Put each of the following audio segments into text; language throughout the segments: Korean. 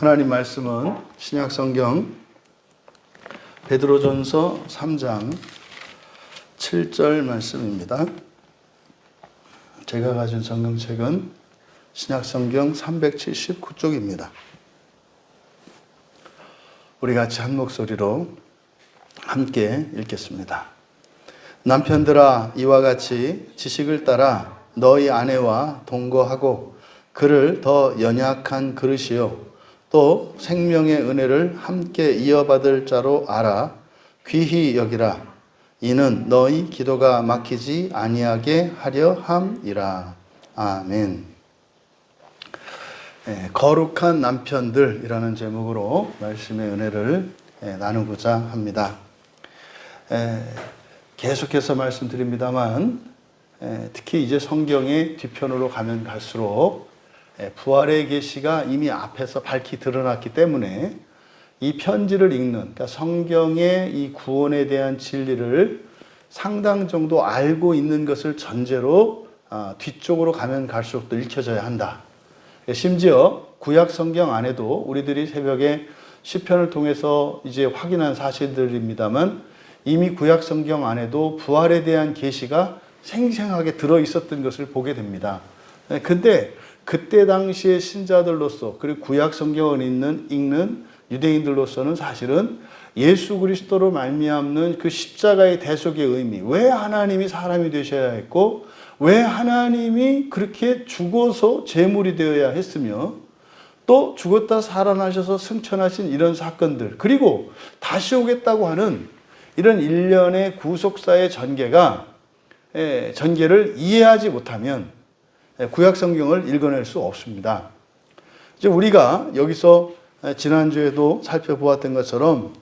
하나님 말씀은 신약성경 베드로전서 3장 7절 말씀입니다. 제가 가진 성경책은 신약성경 379쪽입니다. 우리 같이 한 목소리로 함께 읽겠습니다. 남편들아, 이와 같이 지식을 따라 너희 아내와 동거하고 그를 더 연약한 그릇이요 또 생명의 은혜를 함께 이어받을 자로 알아 귀히 여기라. 이는 너희 기도가 막히지 아니하게 하려 함이라. 아멘. 거룩한 남편들이라는 제목으로 말씀의 은혜를 나누고자 합니다. 계속해서 말씀드립니다만 특히 이제 성경의 뒤편으로 가면 갈수록 부활의 계시가 이미 앞에서 밝히 드러났기 때문에 이 편지를 읽는, 그러니까 성경의 이 구원에 대한 진리를 상당 정도 알고 있는 것을 전제로 뒤쪽으로 가면 갈수록 더 읽혀져야 한다. 심지어 구약 성경 안에도 우리들이 새벽에 시편을 통해서 이제 확인한 사실들입니다만 이미 구약 성경 안에도 부활에 대한 계시가 생생하게 들어 있었던 것을 보게 됩니다. 근데 그때 당시의 신자들로서 그리고 구약 성경을 읽는 유대인들로서는 사실은 예수 그리스도로 말미암는 그 십자가의 대속의 의미, 왜 하나님이 사람이 되셔야 했고 왜 하나님이 그렇게 죽어서 제물이 되어야 했으며 또 죽었다 살아나셔서 승천하신 이런 사건들, 그리고 다시 오겠다고 하는 이런 일련의 구속사의 전개를 이해하지 못하면 구약 성경을 읽어낼 수 없습니다. 이제 우리가 여기서 지난주에도 살펴보았던 것처럼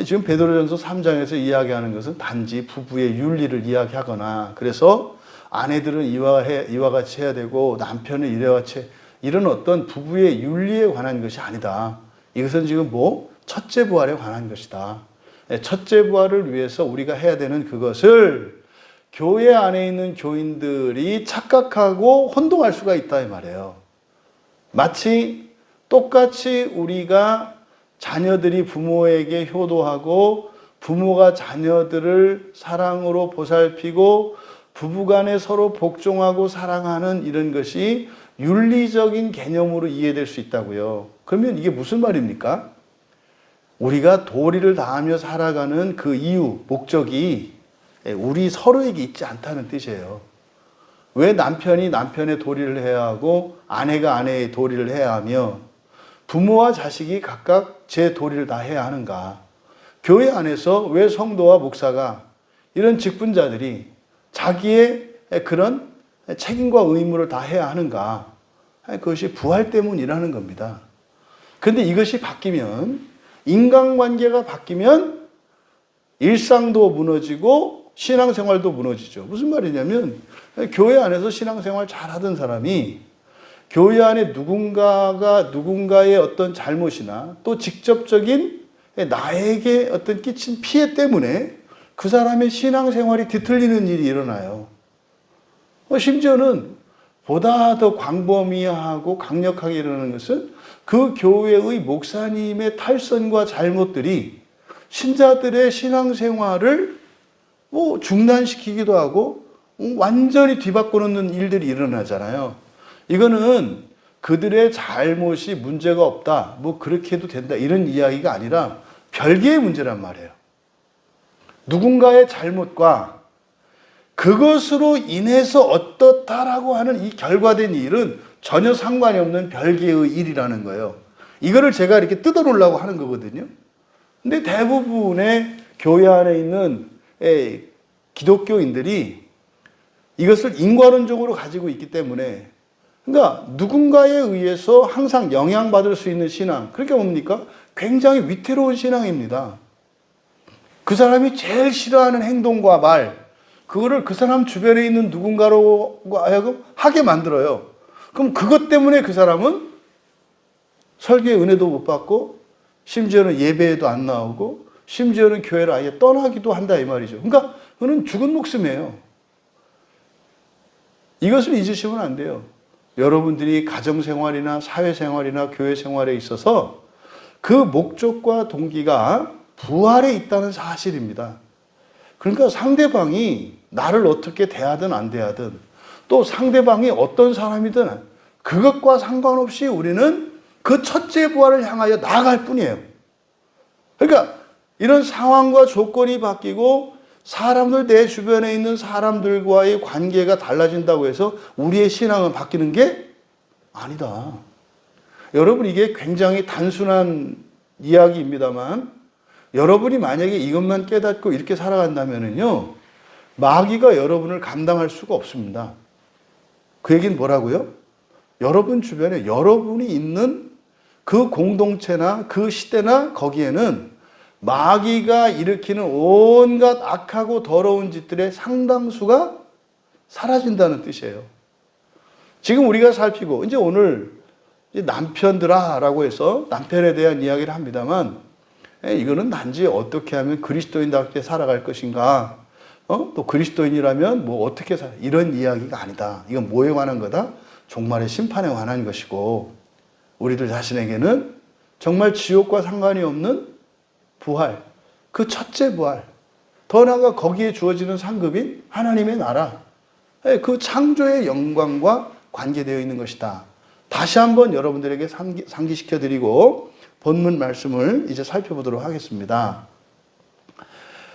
지금 베드로전서 3장에서 이야기하는 것은 단지 부부의 윤리를 이야기하거나 그래서 아내들은 이와 같이 해야 되고 남편은 이와 같이 이런 어떤 부부의 윤리에 관한 것이 아니다. 이것은 지금 첫째 부활에 관한 것이다. 첫째 부활을 위해서 우리가 해야 되는 그것을 교회 안에 있는 교인들이 착각하고 혼동할 수가 있다 이 말이에요. 마치 똑같이 우리가 자녀들이 부모에게 효도하고 부모가 자녀들을 사랑으로 보살피고 부부간에 서로 복종하고 사랑하는 이런 것이 윤리적인 개념으로 이해될 수 있다고요. 그러면 이게 무슨 말입니까? 우리가 도리를 다하며 살아가는 그 이유, 목적이 우리 서로에게 있지 않다는 뜻이에요. 왜 남편이 남편의 도리를 해야 하고 아내가 아내의 도리를 해야 하며 부모와 자식이 각각 제 도리를 다 해야 하는가? 교회 안에서 왜 성도와 목사가 이런 직분자들이 자기의 그런 책임과 의무를 다 해야 하는가? 그것이 부활 때문이라는 겁니다. 그런데 이것이 바뀌면, 인간관계가 바뀌면 일상도 무너지고 신앙생활도 무너지죠. 무슨 말이냐면 교회 안에서 신앙생활 잘하던 사람이 교회 안에 누군가의 어떤 잘못이나 또 직접적인 나에게 어떤 끼친 피해 때문에 그 사람의 신앙생활이 뒤틀리는 일이 일어나요. 심지어는 보다 더 광범위하고 강력하게 일어나는 것은 그 교회의 목사님의 탈선과 잘못들이 신자들의 신앙생활을 중단시키기도 하고 완전히 뒤바꿔놓는 일들이 일어나잖아요. 이거는 그들의 잘못이 문제가 없다, 그렇게 해도 된다 이런 이야기가 아니라 별개의 문제란 말이에요. 누군가의 잘못과 그것으로 인해서 어떻다라고 하는 이 결과된 일은 전혀 상관이 없는 별개의 일이라는 거예요. 이거를 제가 이렇게 뜯어놓으려고 하는 거거든요. 근데 대부분의 교회 안에 있는 기독교인들이 이것을 인과론적으로 가지고 있기 때문에, 그러니까 누군가에 의해서 항상 영향받을 수 있는 신앙, 그러니까 뭡니까? 굉장히 위태로운 신앙입니다. 그 사람이 제일 싫어하는 행동과 말, 그거를 그 사람 주변에 있는 누군가로 하여금 하게 만들어요. 그럼 그것 때문에 그 사람은 설교의 은혜도 못 받고 심지어는 예배에도 안 나오고 심지어는 교회를 아예 떠나기도 한다 이 말이죠. 그러니까 그는 죽은 목숨이에요. 이것을 잊으시면 안 돼요. 여러분들이 가정생활이나 사회생활이나 교회생활에 있어서 그 목적과 동기가 부활에 있다는 사실입니다. 그러니까 상대방이 나를 어떻게 대하든 안 대하든 또 상대방이 어떤 사람이든 그것과 상관없이 우리는 그 첫째 부활을 향하여 나아갈 뿐이에요. 그러니까 이런 상황과 조건이 바뀌고 사람들, 내 주변에 있는 사람들과의 관계가 달라진다고 해서 우리의 신앙은 바뀌는 게 아니다. 여러분, 이게 굉장히 단순한 이야기입니다만 여러분이 만약에 이것만 깨닫고 이렇게 살아간다면요, 마귀가 여러분을 감당할 수가 없습니다. 그 얘기는 뭐라고요? 여러분 주변에 여러분이 있는 그 공동체나 그 시대나 거기에는 마귀가 일으키는 온갖 악하고 더러운 짓들의 상당수가 사라진다는 뜻이에요. 지금 우리가 살피고, 이제 오늘 남편들아 라고 해서 남편에 대한 이야기를 합니다만, 이거는 단지 어떻게 하면 그리스도인답게 살아갈 것인가, 또 그리스도인이라면 뭐 어떻게 이런 이야기가 아니다. 이건 뭐에 관한 거다? 종말의 심판에 관한 것이고, 우리들 자신에게는 정말 지옥과 상관이 없는 부활, 그 첫째 부활, 더 나아가 거기에 주어지는 상급인 하나님의 나라, 그 창조의 영광과 관계되어 있는 것이다. 다시 한번 여러분들에게 상기시켜드리고 본문 말씀을 이제 살펴보도록 하겠습니다.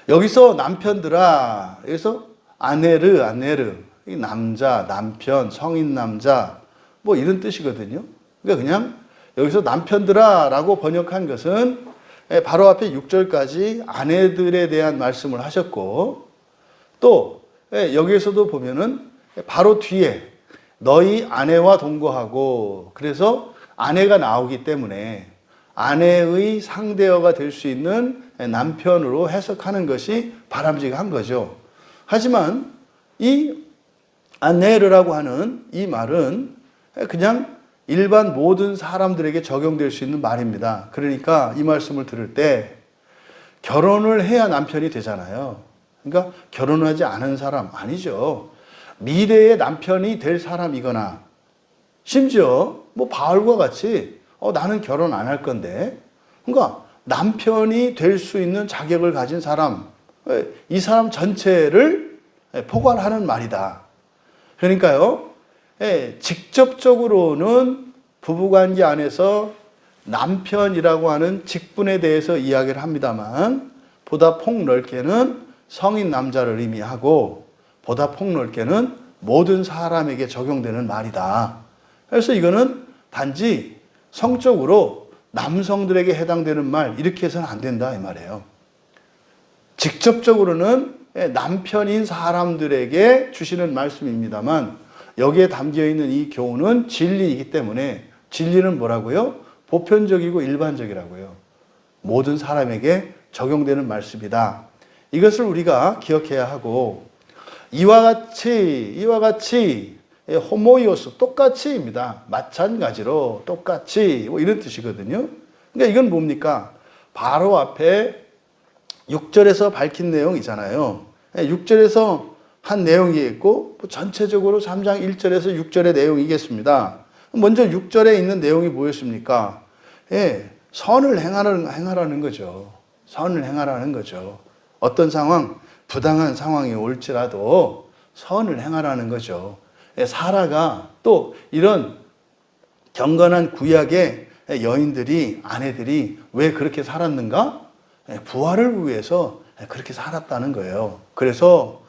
여기서 남편들아, 여기서 아네르, 남자, 남편, 성인 남자, 뭐 이런 뜻이거든요. 그러니까 그냥 여기서 남편들아 라고 번역한 것은 바로 앞에 6절까지 아내들에 대한 말씀을 하셨고, 또 여기에서도 보면은 바로 뒤에 너희 아내와 동거하고, 그래서 아내가 나오기 때문에 아내의 상대어가 될 수 있는 남편으로 해석하는 것이 바람직한 거죠. 하지만 이 아네르라고 하는 이 말은 그냥 일반 모든 사람들에게 적용될 수 있는 말입니다. 그러니까 이 말씀을 들을 때 결혼을 해야 남편이 되잖아요. 그러니까 결혼하지 않은 사람 아니죠. 미래의 남편이 될 사람이거나, 심지어 뭐 바울과 같이 나는 결혼 안 할 건데, 그러니까 남편이 될 수 있는 자격을 가진 사람, 이 사람 전체를 포괄하는 말이다. 그러니까요, 직접적으로는 부부관계 안에서 남편이라고 하는 직분에 대해서 이야기를 합니다만, 보다 폭넓게는 성인 남자를 의미하고, 보다 폭넓게는 모든 사람에게 적용되는 말이다. 그래서 이거는 단지 성적으로 남성들에게 해당되는 말, 이렇게 해서는 안 된다 이 말이에요. 직접적으로는 남편인 사람들에게 주시는 말씀입니다만, 여기에 담겨있는 이 교훈은 진리이기 때문에, 진리는 뭐라고요? 보편적이고 일반적이라고요. 모든 사람에게 적용되는 말씀이다. 이것을 우리가 기억해야 하고, 이와 같이 호모이오스, 똑같이입니다. 마찬가지로 똑같이, 뭐 이런 뜻이거든요. 그러니까 이건 뭡니까? 바로 앞에 6절에서 밝힌 내용이잖아요. 6절에서 한 내용이 있고, 전체적으로 3장 1절에서 6절의 내용이겠습니다. 먼저 6절에 있는 내용이 뭐였습니까? 선을 행하라는 거죠. 선을 행하라는 거죠. 어떤 상황, 부당한 상황이 올지라도 선을 행하라는 거죠. 사라가 또 이런 경건한 구약의 여인들이, 아내들이 왜 그렇게 살았는가? 부활을 위해서 그렇게 살았다는 거예요. 그래서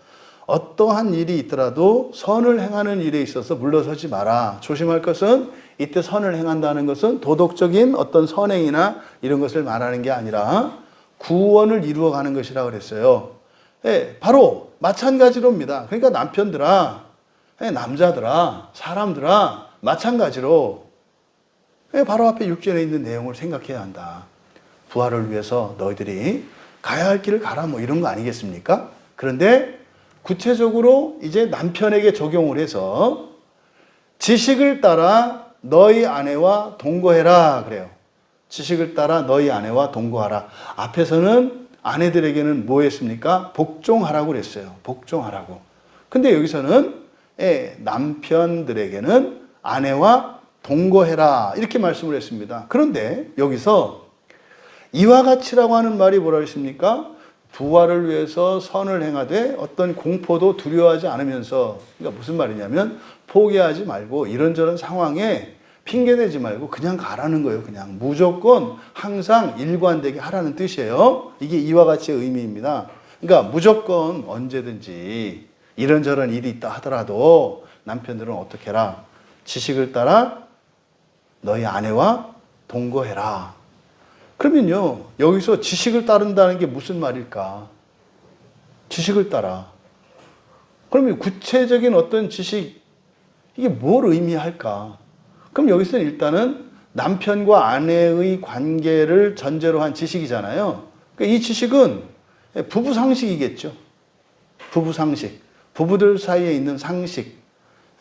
어떠한 일이 있더라도 선을 행하는 일에 있어서 물러서지 마라. 조심할 것은, 이때 선을 행한다는 것은 도덕적인 어떤 선행이나 이런 것을 말하는 게 아니라 구원을 이루어가는 것이라고 그랬어요. 바로 마찬가지로입니다. 그러니까 남편들아, 남자들아, 사람들아, 마찬가지로 바로 앞에 6절에 있는 내용을 생각해야 한다. 부활을 위해서 너희들이 가야 할 길을 가라, 뭐 이런 거 아니겠습니까? 그런데 구체적으로 이제 남편에게 적용을 해서 지식을 따라 너희 아내와 동거해라 그래요. 지식을 따라 너희 아내와 동거하라. 앞에서는 아내들에게는 뭐 했습니까? 복종하라고 그랬어요. 복종하라고. 근데 여기서는 남편들에게는 아내와 동거해라 이렇게 말씀을 했습니다. 그런데 여기서 이와 같이라고 하는 말이 뭐라 했습니까? 부활을 위해서 선을 행하되 어떤 공포도 두려워하지 않으면서, 그러니까 무슨 말이냐면 포기하지 말고 이런저런 상황에 핑계대지 말고 그냥 가라는 거예요. 그냥 무조건 항상 일관되게 하라는 뜻이에요. 이게 이와 같이의 의미입니다. 그러니까 무조건 언제든지 이런저런 일이 있다 하더라도 남편들은 어떻게 해라? 지식을 따라 너희 아내와 동거해라. 그러면요, 여기서 지식을 따른다는 게 무슨 말일까? 지식을 따라. 그러면 구체적인 어떤 지식, 이게 뭘 의미할까? 그럼 여기서는 일단은 남편과 아내의 관계를 전제로 한 지식이잖아요. 그러니까 이 지식은 부부 상식이겠죠. 부부 상식. 부부들 사이에 있는 상식.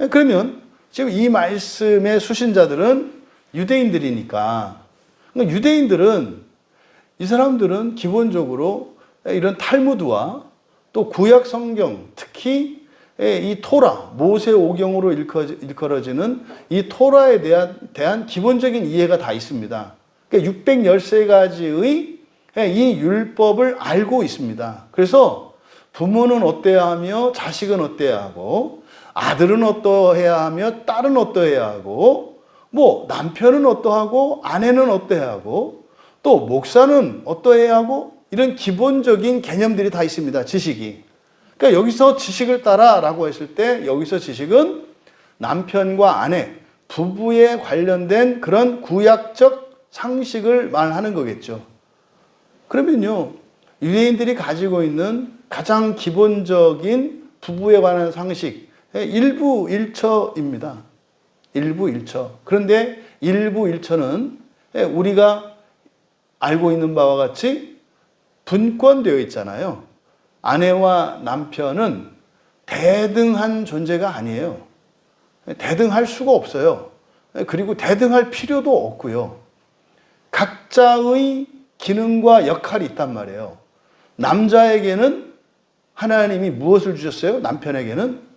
그러면 지금 이 말씀의 수신자들은 유대인들이니까, 그러니까 유대인들은, 이 사람들은 기본적으로 이런 탈무드와 또 구약 성경, 특히 이 토라, 모세오경으로 일컬어지는 이 토라에 대한 기본적인 이해가 다 있습니다. 그러니까 613가지의 이 율법을 알고 있습니다. 그래서 부모는 어때야 하며 자식은 어때야 하고, 아들은 어떠해야 하며 딸은 어떠해야 하고, 뭐 남편은 어떠하고 아내는 어떠해야 하고, 또 목사는 어떠해야 하고, 이런 기본적인 개념들이 다 있습니다. 지식이. 그러니까 여기서 지식을 따라라고 했을 때 여기서 지식은 남편과 아내, 부부에 관련된 그런 구약적 상식을 말하는 거겠죠. 그러면요, 유대인들이 가지고 있는 가장 기본적인 부부에 관한 상식, 일부 일처입니다. 일부 일처. 그런데 일부 일처는 우리가 알고 있는 바와 같이 분권되어 있잖아요. 아내와 남편은 대등한 존재가 아니에요. 대등할 수가 없어요. 그리고 대등할 필요도 없고요. 각자의 기능과 역할이 있단 말이에요. 남자에게는 하나님이 무엇을 주셨어요? 남편에게는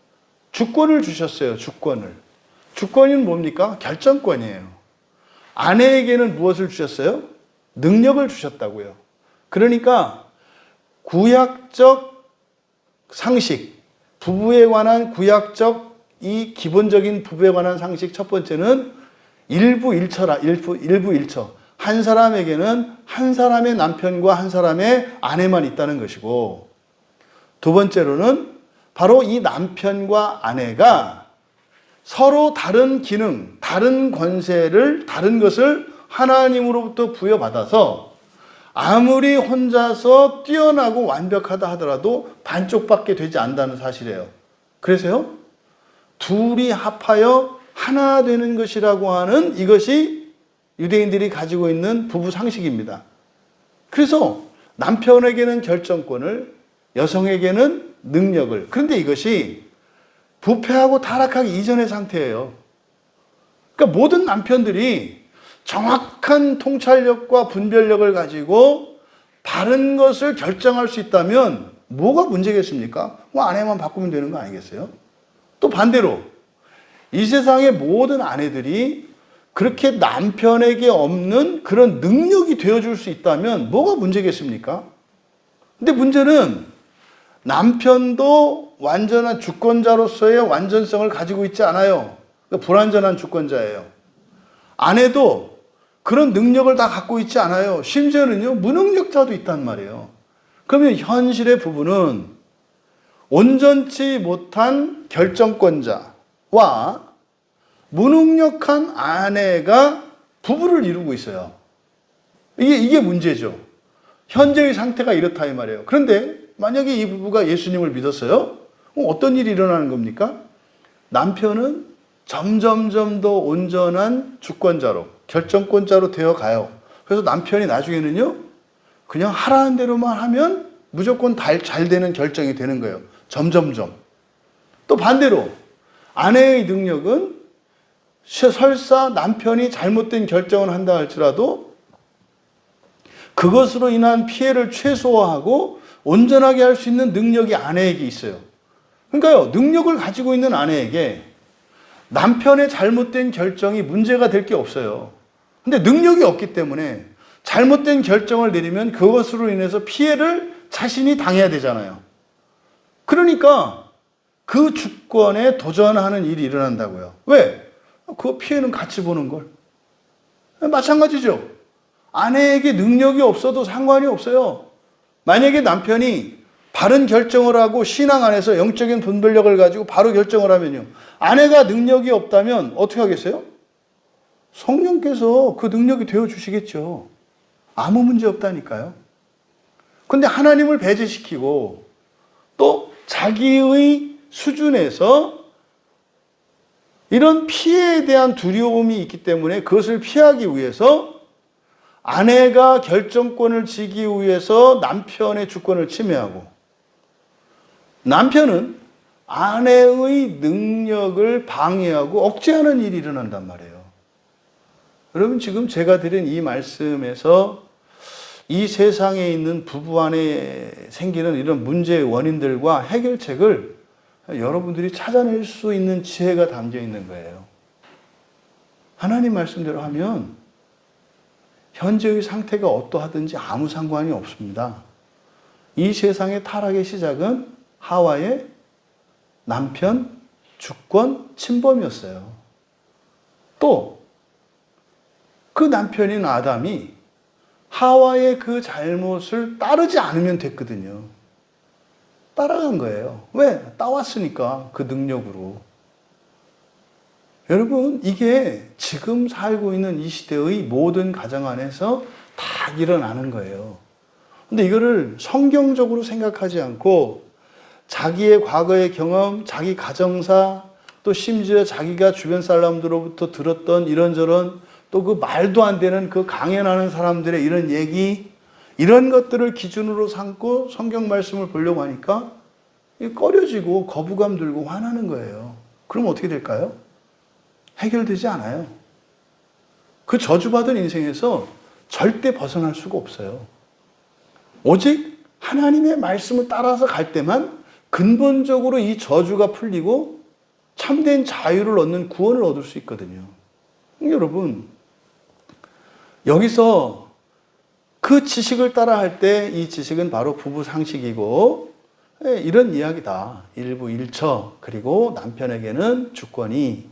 주권을 주셨어요. 주권을. 주권은 뭡니까? 결정권이에요. 아내에게는 무엇을 주셨어요? 능력을 주셨다고요. 그러니까 구약적 상식, 부부에 관한 구약적 이 기본적인 부부에 관한 상식 첫 번째는 일부 일처. 한 사람에게는 한 사람의 남편과 한 사람의 아내만 있다는 것이고, 두 번째로는 바로 이 남편과 아내가 서로 다른 기능, 다른 권세를, 다른 것을 하나님으로부터 부여받아서 아무리 혼자서 뛰어나고 완벽하다 하더라도 반쪽밖에 되지 않는다는 사실이에요. 그래서요, 둘이 합하여 하나 되는 것이라고 하는 이것이 유대인들이 가지고 있는 부부 상식입니다. 그래서 남편에게는 결정권을, 여성에게는 능력을. 그런데 이것이 부패하고 타락하기 이전의 상태예요. 그러니까 모든 남편들이 정확한 통찰력과 분별력을 가지고 바른 것을 결정할 수 있다면 뭐가 문제겠습니까? 뭐 아내만 바꾸면 되는 거 아니겠어요? 또 반대로 이 세상의 모든 아내들이 그렇게 남편에게 없는 그런 능력이 되어줄 수 있다면 뭐가 문제겠습니까? 근데 문제는 남편도 완전한 주권자로서의 완전성을 가지고 있지 않아요. 그러니까 불완전한 주권자예요. 아내도 그런 능력을 다 갖고 있지 않아요. 심지어는요, 무능력자도 있단 말이에요. 그러면 현실의 부부는 온전치 못한 결정권자와 무능력한 아내가 부부를 이루고 있어요. 이게 문제죠. 현재의 상태가 이렇다 이 말이에요. 그런데 만약에 이 부부가 예수님을 믿었어요? 어떤 일이 일어나는 겁니까? 남편은 점점점 더 온전한 주권자로, 결정권자로 되어 가요. 그래서 남편이 나중에는요, 그냥 하라는 대로만 하면 무조건 잘 되는 결정이 되는 거예요. 점점점. 또 반대로 아내의 능력은 설사 남편이 잘못된 결정을 한다 할지라도 그것으로 인한 피해를 최소화하고 온전하게 할 수 있는 능력이 아내에게 있어요. 그러니까요, 능력을 가지고 있는 아내에게 남편의 잘못된 결정이 문제가 될 게 없어요. 근데 능력이 없기 때문에 잘못된 결정을 내리면 그것으로 인해서 피해를 자신이 당해야 되잖아요. 그러니까 그 주권에 도전하는 일이 일어난다고요. 왜? 그 피해는 같이 보는 걸. 마찬가지죠. 아내에게 능력이 없어도 상관이 없어요. 만약에 남편이 바른 결정을 하고 신앙 안에서 영적인 분별력을 가지고 바로 결정을 하면요. 아내가 능력이 없다면 어떻게 하겠어요? 성령께서 그 능력이 되어주시겠죠. 아무 문제 없다니까요. 근데 하나님을 배제시키고 또 자기의 수준에서 이런 피해에 대한 두려움이 있기 때문에 그것을 피하기 위해서 아내가 결정권을 쥐기 위해서 남편의 주권을 침해하고 남편은 아내의 능력을 방해하고 억제하는 일이 일어난단 말이에요. 여러분 지금 제가 드린 이 말씀에서 이 세상에 있는 부부 안에 생기는 이런 문제의 원인들과 해결책을 여러분들이 찾아낼 수 있는 지혜가 담겨 있는 거예요. 하나님 말씀대로 하면 현재의 상태가 어떠하든지 아무 상관이 없습니다. 이 세상의 타락의 시작은 하와의 남편 주권 침범이었어요. 또 그 남편인 아담이 하와의 그 잘못을 따르지 않으면 됐거든요. 따라간 거예요. 왜? 따왔으니까 그 능력으로. 여러분 이게 지금 살고 있는 이 시대의 모든 가정 안에서 다 일어나는 거예요. 근데 이거를 성경적으로 생각하지 않고 자기의 과거의 경험, 자기 가정사, 또 심지어 자기가 주변 사람들로부터 들었던 이런저런 또 그 말도 안 되는 그 강연하는 사람들의 이런 얘기, 이런 것들을 기준으로 삼고 성경 말씀을 보려고 하니까 꺼려지고 거부감 들고 화나는 거예요. 그럼 어떻게 될까요? 해결되지 않아요. 그 저주받은 인생에서 절대 벗어날 수가 없어요. 오직 하나님의 말씀을 따라서 갈 때만 근본적으로 이 저주가 풀리고 참된 자유를 얻는 구원을 얻을 수 있거든요. 여러분, 여기서 그 지식을 따라 할 때 이 지식은 바로 부부 상식이고 이런 이야기다. 일부 일처, 그리고 남편에게는 주권이,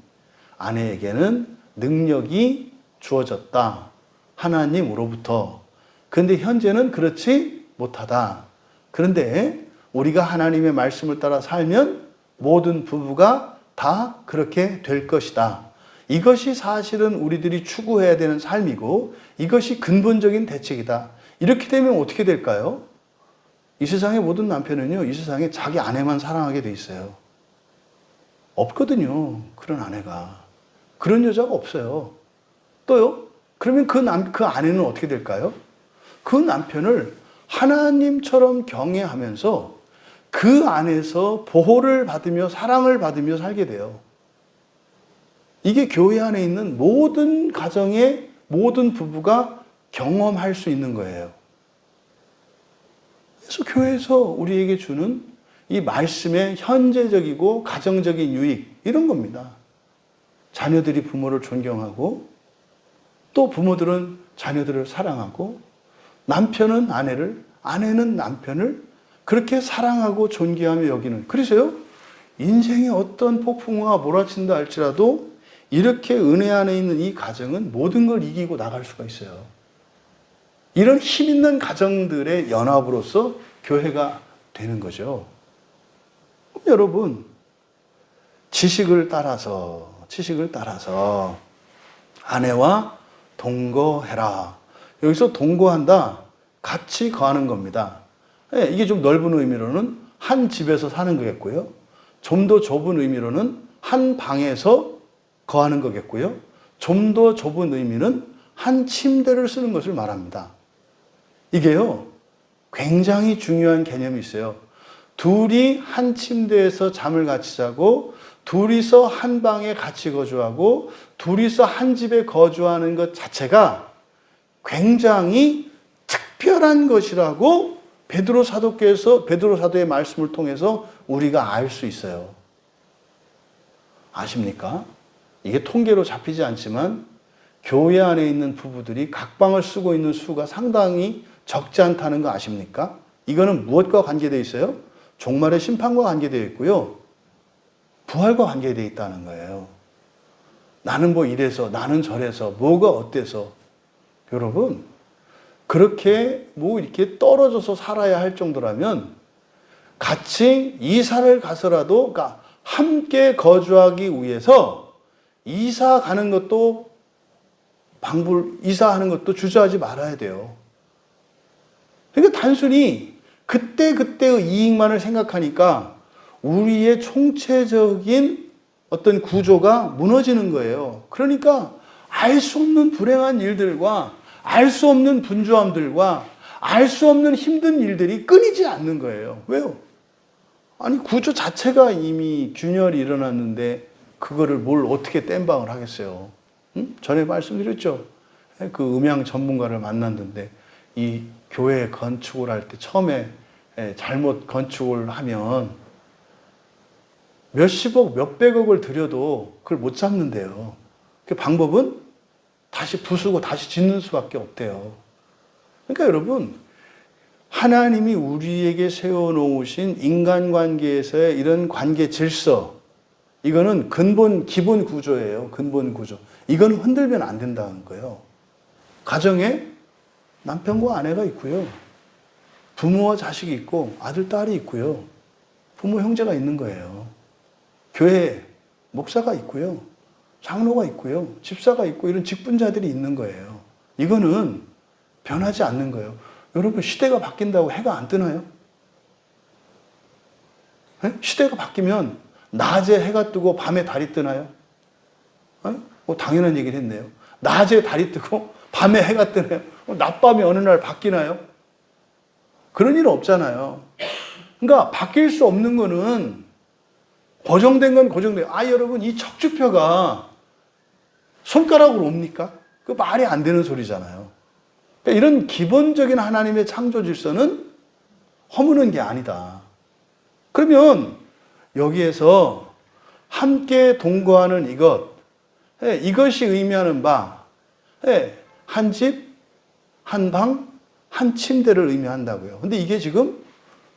아내에게는 능력이 주어졌다. 하나님으로부터. 그런데 현재는 그렇지 못하다. 그런데 우리가 하나님의 말씀을 따라 살면 모든 부부가 다 그렇게 될 것이다. 이것이 사실은 우리들이 추구해야 되는 삶이고 이것이 근본적인 대책이다. 이렇게 되면 어떻게 될까요? 이 세상의 모든 남편은요, 이 세상에 자기 아내만 사랑하게 돼 있어요. 없거든요. 그런 아내가. 그런 여자가 없어요. 또요? 그러면 그 아내는 어떻게 될까요? 그 남편을 하나님처럼 경외하면서 그 안에서 보호를 받으며 사랑을 받으며 살게 돼요. 이게 교회 안에 있는 모든 가정의 모든 부부가 경험할 수 있는 거예요. 그래서 교회에서 우리에게 주는 이 말씀의 현재적이고 가정적인 유익, 이런 겁니다. 자녀들이 부모를 존경하고 또 부모들은 자녀들을 사랑하고 남편은 아내를, 아내는 남편을 그렇게 사랑하고 존경하며 여기는. 그래서요, 인생에 어떤 폭풍우가 몰아친다 할지라도 이렇게 은혜 안에 있는 이 가정은 모든 걸 이기고 나갈 수가 있어요. 이런 힘 있는 가정들의 연합으로서 교회가 되는 거죠. 여러분, 지식을 따라서 아내와 동거해라. 여기서 동거한다, 같이 거하는 겁니다. 이게 좀 넓은 의미로는 한 집에서 사는 거겠고요. 좀 더 좁은 의미로는 한 방에서 거하는 거겠고요. 좀 더 좁은 의미는 한 침대를 쓰는 것을 말합니다. 이게요, 굉장히 중요한 개념이 있어요. 둘이 한 침대에서 잠을 같이 자고 둘이서 한 방에 같이 거주하고 둘이서 한 집에 거주하는 것 자체가 굉장히 특별한 것이라고 베드로 사도의 말씀을 통해서 우리가 알 수 있어요. 아십니까? 이게 통계로 잡히지 않지만 교회 안에 있는 부부들이 각방을 쓰고 있는 수가 상당히 적지 않다는 거 아십니까? 이거는 무엇과 관계되어 있어요? 종말의 심판과 관계되어 있고요. 부활과 관계되어 있다는 거예요. 나는 뭐 이래서, 나는 저래서, 뭐가 어때서. 여러분, 그렇게 뭐 이렇게 떨어져서 살아야 할 정도라면 같이 이사를 가서라도, 그러니까 함께 거주하기 위해서 이사 가는 것도 이사하는 것도 주저하지 말아야 돼요. 그러니까 단순히 그때그때의 이익만을 생각하니까 우리의 총체적인 어떤 구조가 무너지는 거예요. 그러니까 알 수 없는 불행한 일들과 알 수 없는 분주함들과 알 수 없는 힘든 일들이 끊이지 않는 거예요. 왜요? 아니, 구조 자체가 이미 균열이 일어났는데 그거를 뭘 어떻게 땜방을 하겠어요. 응? 전에 말씀드렸죠. 그 음향 전문가를 만났는데 이 교회 건축을 할 때 처음에 잘못 건축을 하면 몇십억, 몇백억을 들여도 그걸 못 잡는데요. 그 방법은 다시 부수고 다시 짓는 수밖에 없대요. 그러니까 여러분, 하나님이 우리에게 세워놓으신 인간관계에서의 이런 관계 질서, 이거는 기본 구조예요. 근본 구조. 이건 흔들면 안 된다는 거예요. 가정에 남편과 아내가 있고요. 부모와 자식이 있고 아들, 딸이 있고요. 부모, 형제가 있는 거예요. 교회에 목사가 있고요. 장로가 있고요. 집사가 있고 이런 직분자들이 있는 거예요. 이거는 변하지 않는 거예요. 여러분, 시대가 바뀐다고 해가 안 뜨나요? 네? 시대가 바뀌면 낮에 해가 뜨고 밤에 달이 뜨나요? 뭐 당연한 얘기를 했네요. 낮에 달이 뜨고 밤에 해가 뜨나요? 낮밤이 어느 날 바뀌나요? 그런 일은 없잖아요. 그러니까 바뀔 수 없는 거는 고정된 건 고정돼요. 여러분, 이 척추표가 손가락으로 옵니까? 그 말이 안 되는 소리잖아요. 그러니까 이런 기본적인 하나님의 창조 질서는 허무는 게 아니다. 그러면 여기에서 함께 동거하는 이것이 의미하는 바, 한 집, 한 방, 한 침대를 의미한다고요. 근데 이게 지금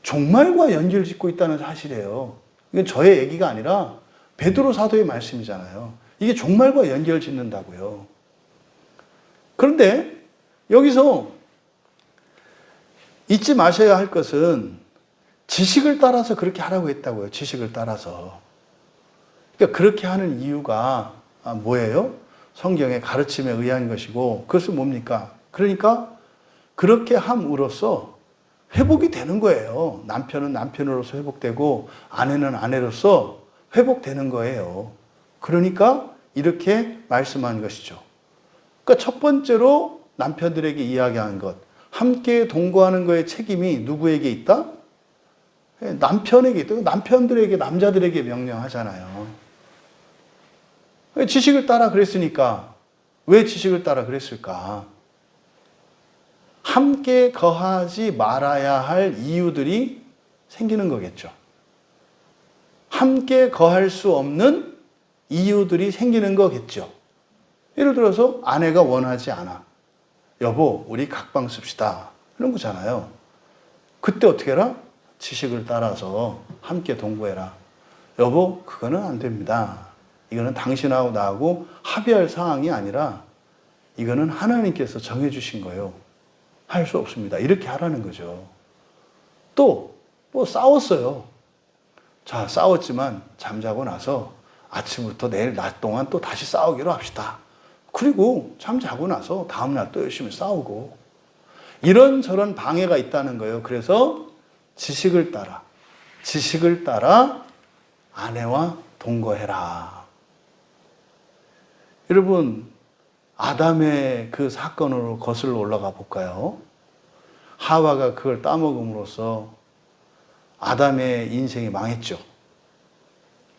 종말과 연결 짓고 있다는 사실이에요. 이건 저의 얘기가 아니라 베드로 사도의 말씀이잖아요. 이게 종말과 연결 짓는다고요. 그런데 여기서 잊지 마셔야 할 것은 지식을 따라서 그렇게 하라고 했다고요. 지식을 따라서. 그러니까 그렇게 하는 이유가 뭐예요? 성경의 가르침에 의한 것이고, 그것은 뭡니까? 그러니까 그렇게 함으로써 회복이 되는 거예요. 남편은 남편으로서 회복되고 아내는 아내로서 회복되는 거예요. 그러니까 이렇게 말씀한 것이죠. 그러니까 첫 번째로 남편들에게 이야기한 것, 함께 동거하는 거의 책임이 누구에게 있다? 남편에게 있다. 남편들에게, 남자들에게 명령하잖아요. 지식을 따라 그랬으니까. 왜 지식을 따라 그랬을까? 함께 거하지 말아야 할 이유들이 생기는 거겠죠. 함께 거할 수 없는 이유들이 생기는 거겠죠. 예를 들어서 아내가 원하지 않아. 여보, 우리 각방 씁시다. 이런 거잖아요. 그때 어떻게 해라? 지식을 따라서 함께 동거해라. 여보, 그거는 안 됩니다. 이거는 당신하고 나하고 합의할 사항이 아니라 이거는 하나님께서 정해주신 거예요. 할 수 없습니다. 이렇게 하라는 거죠. 또, 뭐 싸웠어요. 자, 싸웠지만 잠자고 나서 아침부터 내일 낮 동안 또 다시 싸우기로 합시다. 그리고 잠자고 나서 다음날 또 열심히 싸우고. 이런저런 방해가 있다는 거예요. 그래서 지식을 따라 아내와 동거해라. 여러분, 아담의 그 사건으로 거슬러 올라가 볼까요? 하와가 그걸 따먹음으로써 아담의 인생이 망했죠.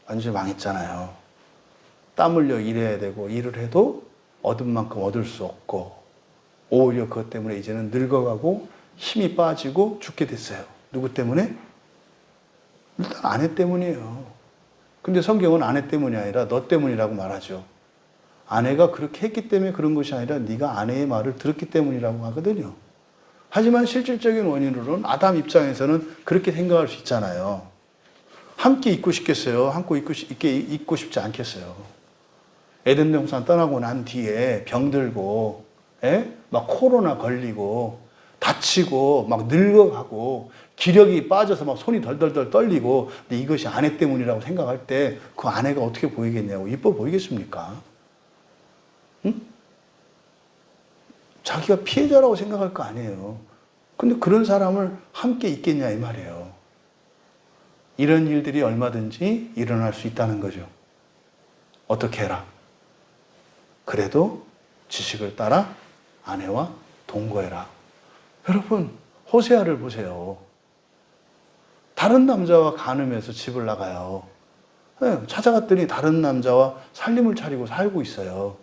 완전히 망했잖아요. 땀 흘려 일해야 되고, 일을 해도 얻은 만큼 얻을 수 없고, 오히려 그것 때문에 이제는 늙어가고 힘이 빠지고 죽게 됐어요. 누구 때문에? 일단 아내 때문이에요. 근데 성경은 아내 때문이 아니라 너 때문이라고 말하죠. 아내가 그렇게 했기 때문에 그런 것이 아니라 네가 아내의 말을 들었기 때문이라고 하거든요. 하지만 실질적인 원인으로는 아담 입장에서는 그렇게 생각할 수 있잖아요. 함께 있고 싶겠어요? 함께 있고 싶지 않겠어요? 에덴 동산 떠나고 난 뒤에 병들고, 막 코로나 걸리고, 다치고, 막 늙어가고, 기력이 빠져서 막 손이 덜덜덜 떨리고, 근데 이것이 아내 때문이라고 생각할 때 그 아내가 어떻게 보이겠냐고. 이뻐 보이겠습니까? 응? 자기가 피해자라고 생각할 거 아니에요. 근데 그런 사람을 함께 있겠냐 이 말이에요. 이런 일들이 얼마든지 일어날 수 있다는 거죠. 어떻게 해라? 그래도 지식을 따라 아내와 동거해라. 여러분, 호세아를 보세요. 다른 남자와 간음해서 집을 나가요. 찾아갔더니 다른 남자와 살림을 차리고 살고 있어요.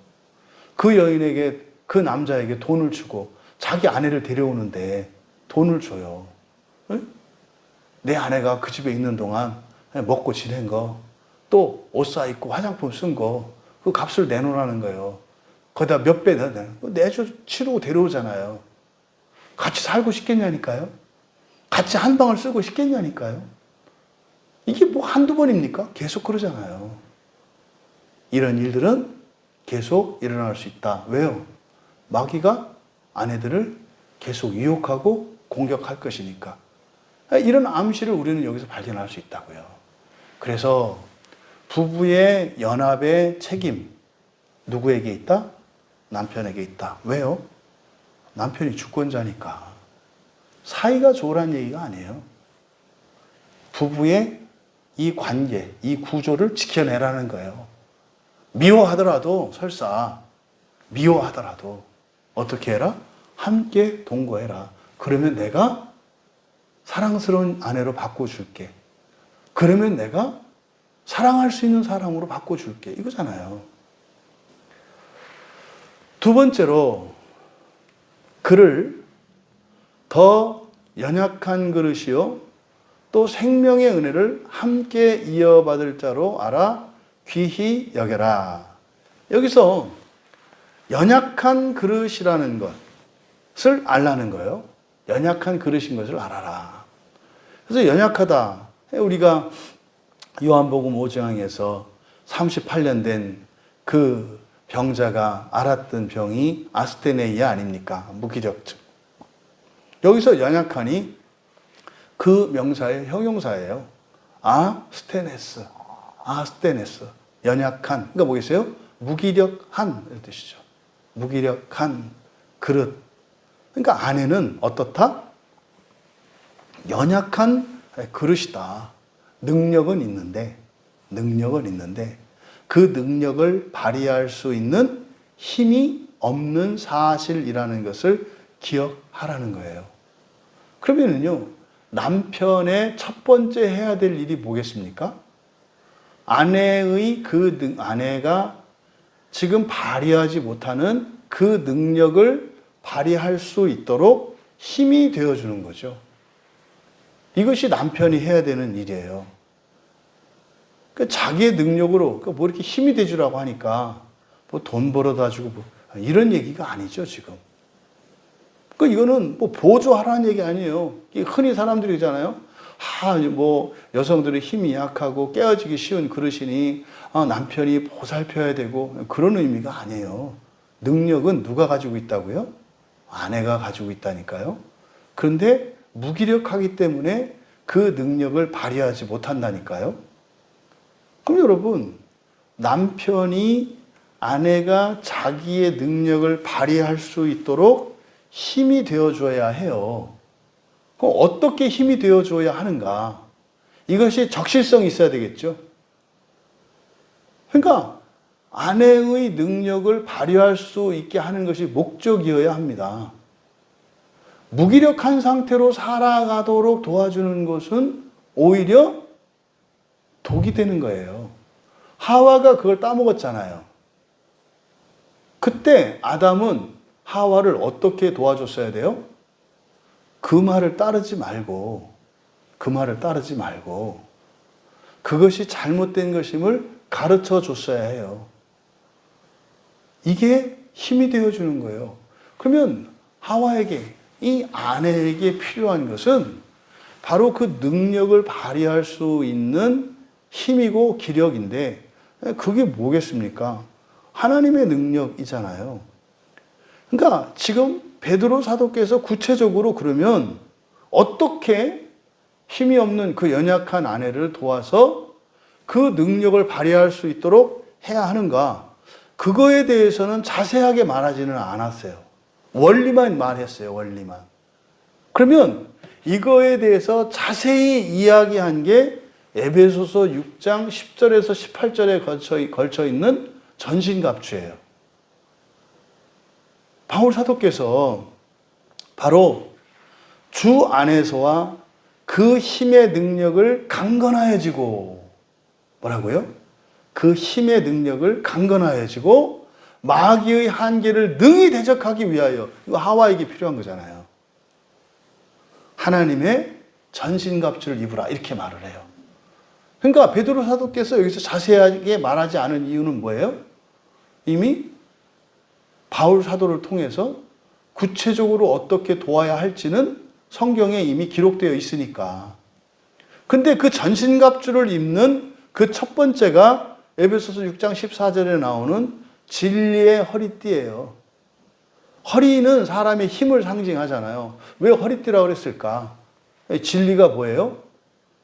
그 여인에게, 그 남자에게 돈을 주고 자기 아내를 데려오는데 돈을 줘요. 내 아내가 그 집에 있는 동안 먹고 지낸 거, 또 옷 사입고 화장품 쓴 거, 그 값을 내놓으라는 거예요. 거기다 몇 배 치르고 데려오잖아요. 같이 살고 싶겠냐니까요. 같이 한 방을 쓰고 싶겠냐니까요. 이게 뭐 한두 번입니까? 계속 그러잖아요. 이런 일들은 계속 일어날 수 있다. 왜요? 마귀가 아내들을 계속 유혹하고 공격할 것이니까. 이런 암시를 우리는 여기서 발견할 수 있다고요. 그래서 부부의 연합의 책임, 누구에게 있다? 남편에게 있다. 왜요? 남편이 주권자니까. 사이가 좋으란 얘기가 아니에요. 부부의 이 관계, 이 구조를 지켜내라는 거예요. 미워하더라도, 설사 미워하더라도 어떻게 해라? 함께 동거해라. 그러면 내가 사랑스러운 아내로 바꿔줄게. 그러면 내가 사랑할 수 있는 사람으로 바꿔줄게. 이거잖아요. 두 번째로, 그를 더 연약한 그릇이요 또 생명의 은혜를 함께 이어받을 자로 알아 귀히 여겨라. 여기서 연약한 그릇이라는 것을 알라는 거예요. 연약한 그릇인 것을 알아라. 그래서 연약하다. 우리가 요한복음 5장에서 38년 된 그 병자가 앓았던 병이 아스테네이아 아닙니까? 무기력증. 여기서 연약하니 그 명사의 형용사예요. 아스테네스. 연약한. 그러니까 뭐겠어요? 무기력한 이런 뜻이죠. 무기력한 그릇. 그러니까 아내는 어떻다? 연약한 그릇이다. 능력은 있는데 그 능력을 발휘할 수 있는 힘이 없는 사실이라는 것을 기억하라는 거예요. 그러면은요, 남편의 첫 번째 해야 될 일이 뭐겠습니까? 아내가 지금 발휘하지 못하는 그 능력을 발휘할 수 있도록 힘이 되어주는 거죠. 이것이 남편이 해야 되는 일이에요. 자기의 능력으로 뭐 이렇게 힘이 돼주라고 하니까 뭐 돈 벌어다 주고 뭐 이런 얘기가 아니죠, 지금. 이거는 뭐 보조하라는 얘기 아니에요. 흔히 사람들이 있잖아요. 뭐 여성들이 힘이 약하고 깨어지기 쉬운 그릇이니 남편이 보살펴야 되고 그런 의미가 아니에요. 능력은 누가 가지고 있다고요? 아내가 가지고 있다니까요. 그런데 무기력하기 때문에 그 능력을 발휘하지 못한다니까요. 그럼 여러분, 남편이 아내가 자기의 능력을 발휘할 수 있도록 힘이 되어줘야 해요. 그럼 어떻게 힘이 되어줘야 하는가? 이것이 적실성이 있어야 되겠죠. 그러니까 아내의 능력을 발휘할 수 있게 하는 것이 목적이어야 합니다. 무기력한 상태로 살아가도록 도와주는 것은 오히려 독이 되는 거예요. 하와가 그걸 따먹었잖아요. 그때 아담은 하와를 어떻게 도와줬어야 돼요? 그 말을 따르지 말고 그것이 잘못된 것임을 가르쳐 줬어야 해요. 이게 힘이 되어주는 거예요. 그러면 하와에게, 이 아내에게 필요한 것은 바로 그 능력을 발휘할 수 있는 힘이고 기력인데, 그게 뭐겠습니까? 하나님의 능력이잖아요. 그러니까 지금 베드로 사도께서 구체적으로 그러면 어떻게 힘이 없는 그 연약한 아내를 도와서 그 능력을 발휘할 수 있도록 해야 하는가? 그거에 대해서는 자세하게 말하지는 않았어요. 원리만 말했어요, 원리만. 그러면 이거에 대해서 자세히 이야기한 게 에베소서 6장 10절에서 18절에 걸쳐 있는 전신갑주예요. 바울 사도께서 바로 주 안에서와 그 힘의 능력을 강건하여지고, 뭐라고요? 그 힘의 능력을 강건하여지고 마귀의 한계를 능히 대적하기 위하여, 이거 하와에게 필요한 거잖아요. 하나님의 전신갑주를 입으라, 이렇게 말을 해요. 그러니까 베드로 사도께서 여기서 자세하게 말하지 않은 이유는 뭐예요? 이미 바울 사도를 통해서 구체적으로 어떻게 도와야 할지는 성경에 이미 기록되어 있으니까. 근데 그 전신갑주를 입는 그 첫 번째가 에베소서 6장 14절에 나오는 진리의 허리띠예요. 허리는 사람의 힘을 상징하잖아요. 왜 허리띠라고 그랬을까? 진리가 뭐예요?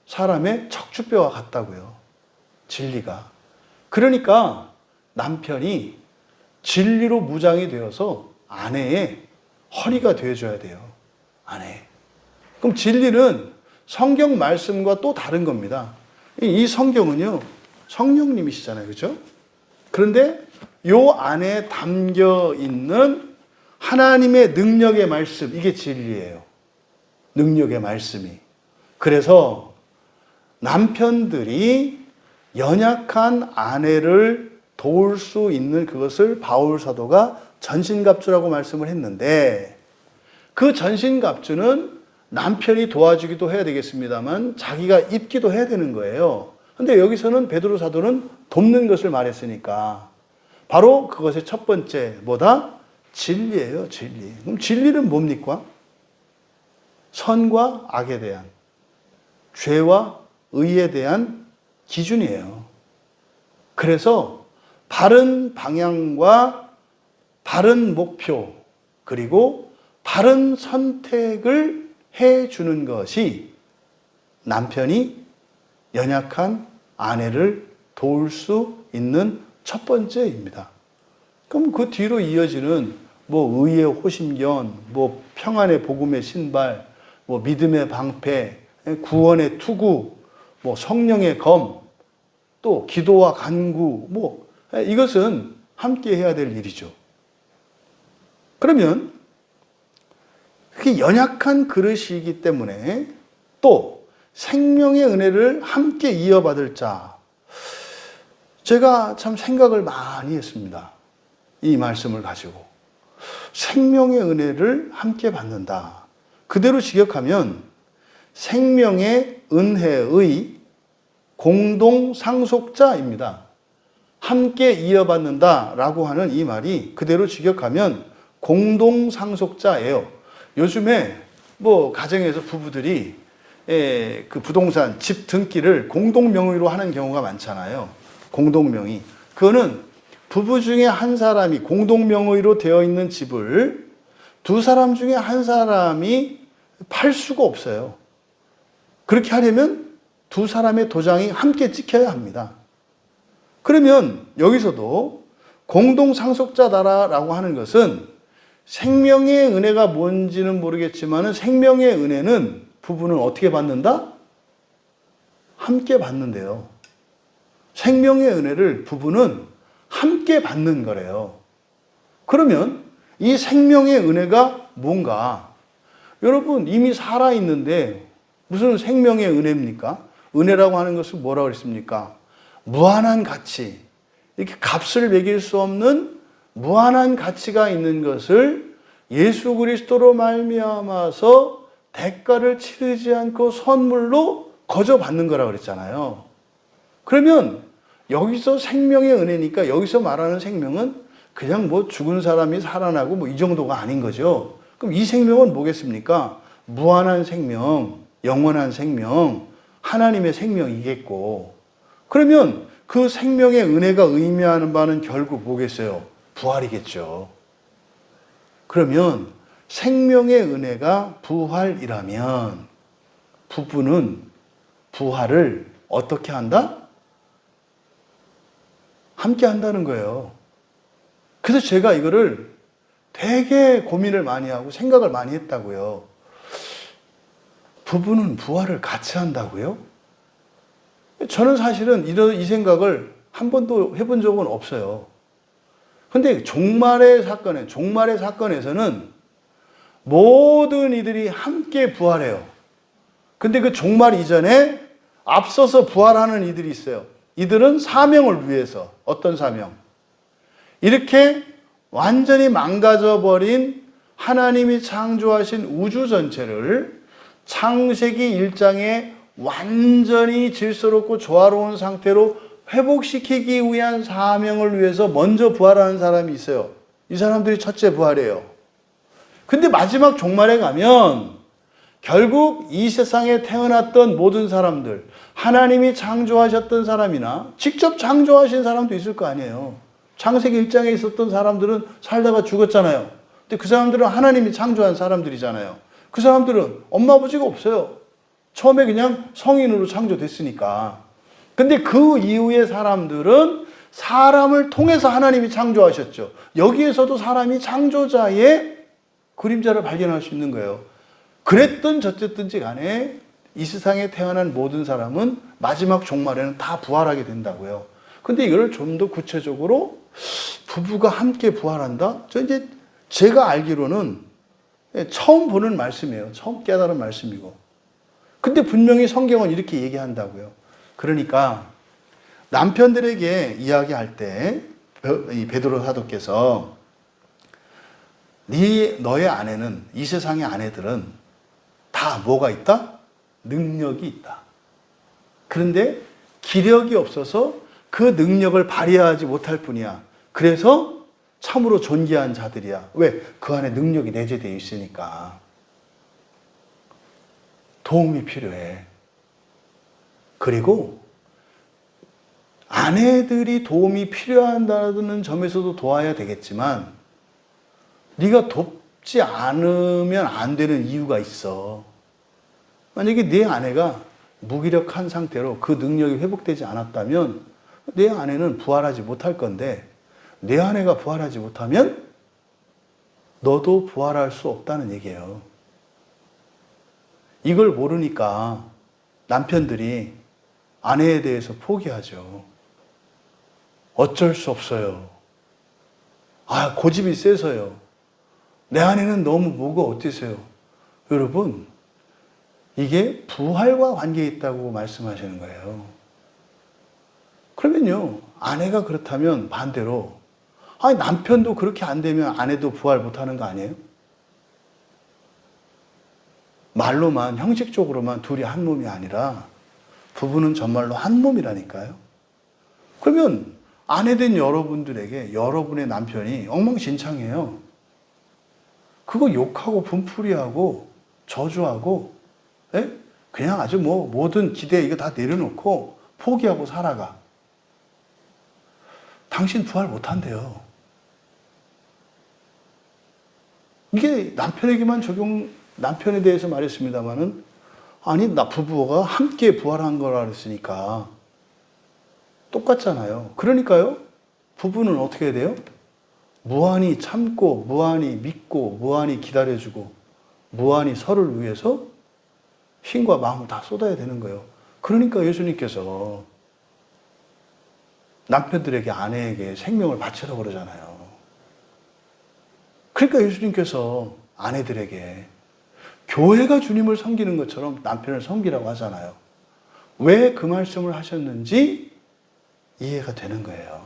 사람의 척추뼈와 같다고요. 진리가. 그러니까 남편이 진리로 무장이 되어서 아내의 허리가 되어줘야 돼요. 아내. 그럼 진리는 성경 말씀과 또 다른 겁니다. 이 성경은요, 성령님이시잖아요. 그죠? 그런데 요 안에 담겨 있는 하나님의 능력의 말씀, 이게 진리예요. 능력의 말씀이. 그래서 남편들이 연약한 아내를 도울 수 있는 그것을 바울 사도가 전신갑주라고 말씀을 했는데, 그 전신갑주는 남편이 도와주기도 해야 되겠습니다만 자기가 입기도 해야 되는 거예요. 근데 여기서는 베드로 사도는 돕는 것을 말했으니까 바로 그것의 첫 번째 뭐다? 진리예요, 진리. 그럼 진리는 뭡니까? 선과 악에 대한, 죄와 의에 대한 기준이에요. 그래서 바른 방향과 바른 목표, 그리고 바른 선택을 해주는 것이 남편이 연약한 아내를 도울 수 있는 첫 번째입니다. 그럼 그 뒤로 이어지는 뭐 의의 호심견, 뭐 평안의 복음의 신발, 뭐 믿음의 방패, 구원의 투구, 뭐 성령의 검, 또 기도와 간구, 뭐 이것은 함께 해야 될 일이죠. 그러면 그게 연약한 그릇이기 때문에 또 생명의 은혜를 함께 이어받을 자. 제가 참 생각을 많이 했습니다. 이 말씀을 가지고. 생명의 은혜를 함께 받는다. 그대로 직역하면 생명의 은혜의 공동 상속자입니다. 함께 이어받는다라고 하는 이 말이 그대로 직역하면 공동 상속자예요. 요즘에 뭐 가정에서 부부들이 그 부동산 집 등기를 공동 명의로 하는 경우가 많잖아요. 공동 명의. 그거는 부부 중에 한 사람이 공동 명의로 되어 있는 집을 두 사람 중에 한 사람이 팔 수가 없어요. 그렇게 하려면 두 사람의 도장이 함께 찍혀야 합니다. 그러면 여기서도 공동 상속자다라고 하는 것은 생명의 은혜가 뭔지는 모르겠지만 생명의 은혜는 부부는 어떻게 받는다? 함께 받는데요. 생명의 은혜를 부부는 함께 받는 거래요. 그러면 이 생명의 은혜가 뭔가? 여러분 이미 살아있는데 무슨 생명의 은혜입니까? 은혜라고 하는 것은 뭐라고 했습니까? 무한한 가치, 이렇게 값을 매길 수 없는 무한한 가치가 있는 것을 예수 그리스도로 말미암아서 대가를 치르지 않고 선물로 거저 받는 거라고 그랬잖아요. 그러면 여기서 생명의 은혜니까 여기서 말하는 생명은 그냥 뭐 죽은 사람이 살아나고 뭐 이 정도가 아닌 거죠. 그럼 이 생명은 뭐겠습니까? 무한한 생명, 영원한 생명, 하나님의 생명이겠고. 그러면 그 생명의 은혜가 의미하는 바는 결국 뭐겠어요? 부활이겠죠. 그러면 생명의 은혜가 부활이라면 부부는 부활을 어떻게 한다? 함께 한다는 거예요. 그래서 제가 이거를 되게 고민을 많이 하고 생각을 많이 했다고요. 부부는 부활을 같이 한다고요? 저는 사실은 이 생각을 한 번도 해본 적은 없어요. 근데 종말의 사건에서는 모든 이들이 함께 부활해요. 근데 그 종말 이전에 앞서서 부활하는 이들이 있어요. 이들은 사명을 위해서. 어떤 사명? 이렇게 완전히 망가져버린 하나님이 창조하신 우주 전체를 창세기 1장에 완전히 질서롭고 조화로운 상태로 회복시키기 위한 사명을 위해서 먼저 부활하는 사람이 있어요. 이 사람들이 첫째 부활이에요. 근데 마지막 종말에 가면 결국 이 세상에 태어났던 모든 사람들, 하나님이 창조하셨던 사람이나 직접 창조하신 사람도 있을 거 아니에요. 창세기 1장에 있었던 사람들은 살다가 죽었잖아요. 근데 그 사람들은 하나님이 창조한 사람들이잖아요. 그 사람들은 엄마 아버지가 없어요. 처음에 그냥 성인으로 창조됐으니까. 근데 그 이후의 사람들은 사람을 통해서 하나님이 창조하셨죠. 여기에서도 사람이 창조자의 그림자를 발견할 수 있는 거예요. 그랬든 저쨌든지 간에 이 세상에 태어난 모든 사람은 마지막 종말에는 다 부활하게 된다고요. 근데 이걸 좀 더 구체적으로 부부가 함께 부활한다? 제가 알기로는 처음 보는 말씀이에요. 처음 깨달은 말씀이고. 근데 분명히 성경은 이렇게 얘기한다고요. 그러니까 남편들에게 이야기할 때 이 베드로 사도께서 너의 아내는, 이 세상의 아내들은 다 뭐가 있다? 능력이 있다. 그런데 기력이 없어서 그 능력을 발휘하지 못할 뿐이야. 그래서 참으로 존귀한 자들이야. 왜? 그 안에 능력이 내재되어 있으니까. 도움이 필요해. 그리고 아내들이 도움이 필요한다는 점에서도 도와야 되겠지만 네가 돕지 않으면 안 되는 이유가 있어. 만약에 네 아내가 무기력한 상태로 그 능력이 회복되지 않았다면 내 아내는 부활하지 못할 건데 내 아내가 부활하지 못하면 너도 부활할 수 없다는 얘기예요. 이걸 모르니까 남편들이 아내에 대해서 포기하죠. 어쩔 수 없어요. 고집이 세서요. 내 아내는 너무 뭐가 어때서요? 여러분, 이게 부활과 관계 있다고 말씀하시는 거예요. 그러면요, 아내가 그렇다면 반대로, 남편도 그렇게 안 되면 아내도 부활 못하는 거 아니에요? 말로만, 형식적으로만 둘이 한 몸이 아니라 부부는 정말로 한 몸이라니까요. 그러면 아내된 여러분들에게 여러분의 남편이 엉망진창이에요. 그거 욕하고 분풀이하고 저주하고 그냥 아주 모든 기대 이거 다 내려놓고 포기하고 살아가. 당신 부활 못한대요. 이게 남편에 대해서 말했습니다마는 부부가 함께 부활한 거라 그랬으니까 똑같잖아요. 그러니까요, 부부는 어떻게 해야 돼요? 무한히 참고, 무한히 믿고, 무한히 기다려주고, 무한히 서로를 위해서 힘과 마음을 다 쏟아야 되는 거예요. 그러니까 예수님께서 남편들에게, 아내에게 생명을 바치라고 그러잖아요. 그러니까 예수님께서 아내들에게 교회가 주님을 섬기는 것처럼 남편을 섬기라고 하잖아요. 왜 그 말씀을 하셨는지 이해가 되는 거예요.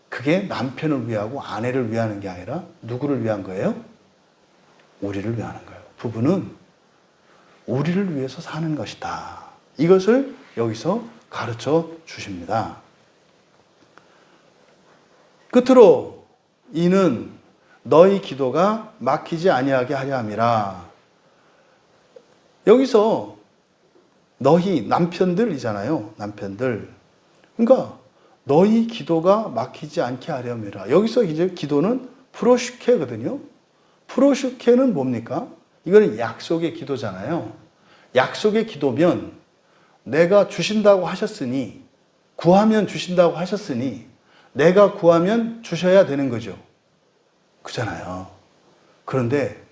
그게 남편을 위하고 아내를 위하는 게 아니라 누구를 위한 거예요? 우리를 위하는 거예요. 부부는 우리를 위해서 사는 것이다. 이것을 여기서 가르쳐 주십니다. 끝으로 이는 너희 기도가 막히지 아니하게 하려 함이라. 여기서 너희 남편들이잖아요. 남편들. 그러니까 너희 기도가 막히지 않게 하려 함이라. 여기서 이제 기도는 프로슈케거든요. 프로슈케는 뭡니까? 이거는 약속의 기도잖아요. 약속의 기도면 내가 주신다고 하셨으니, 구하면 주신다고 하셨으니 내가 구하면 주셔야 되는 거죠. 그잖아요. 그런데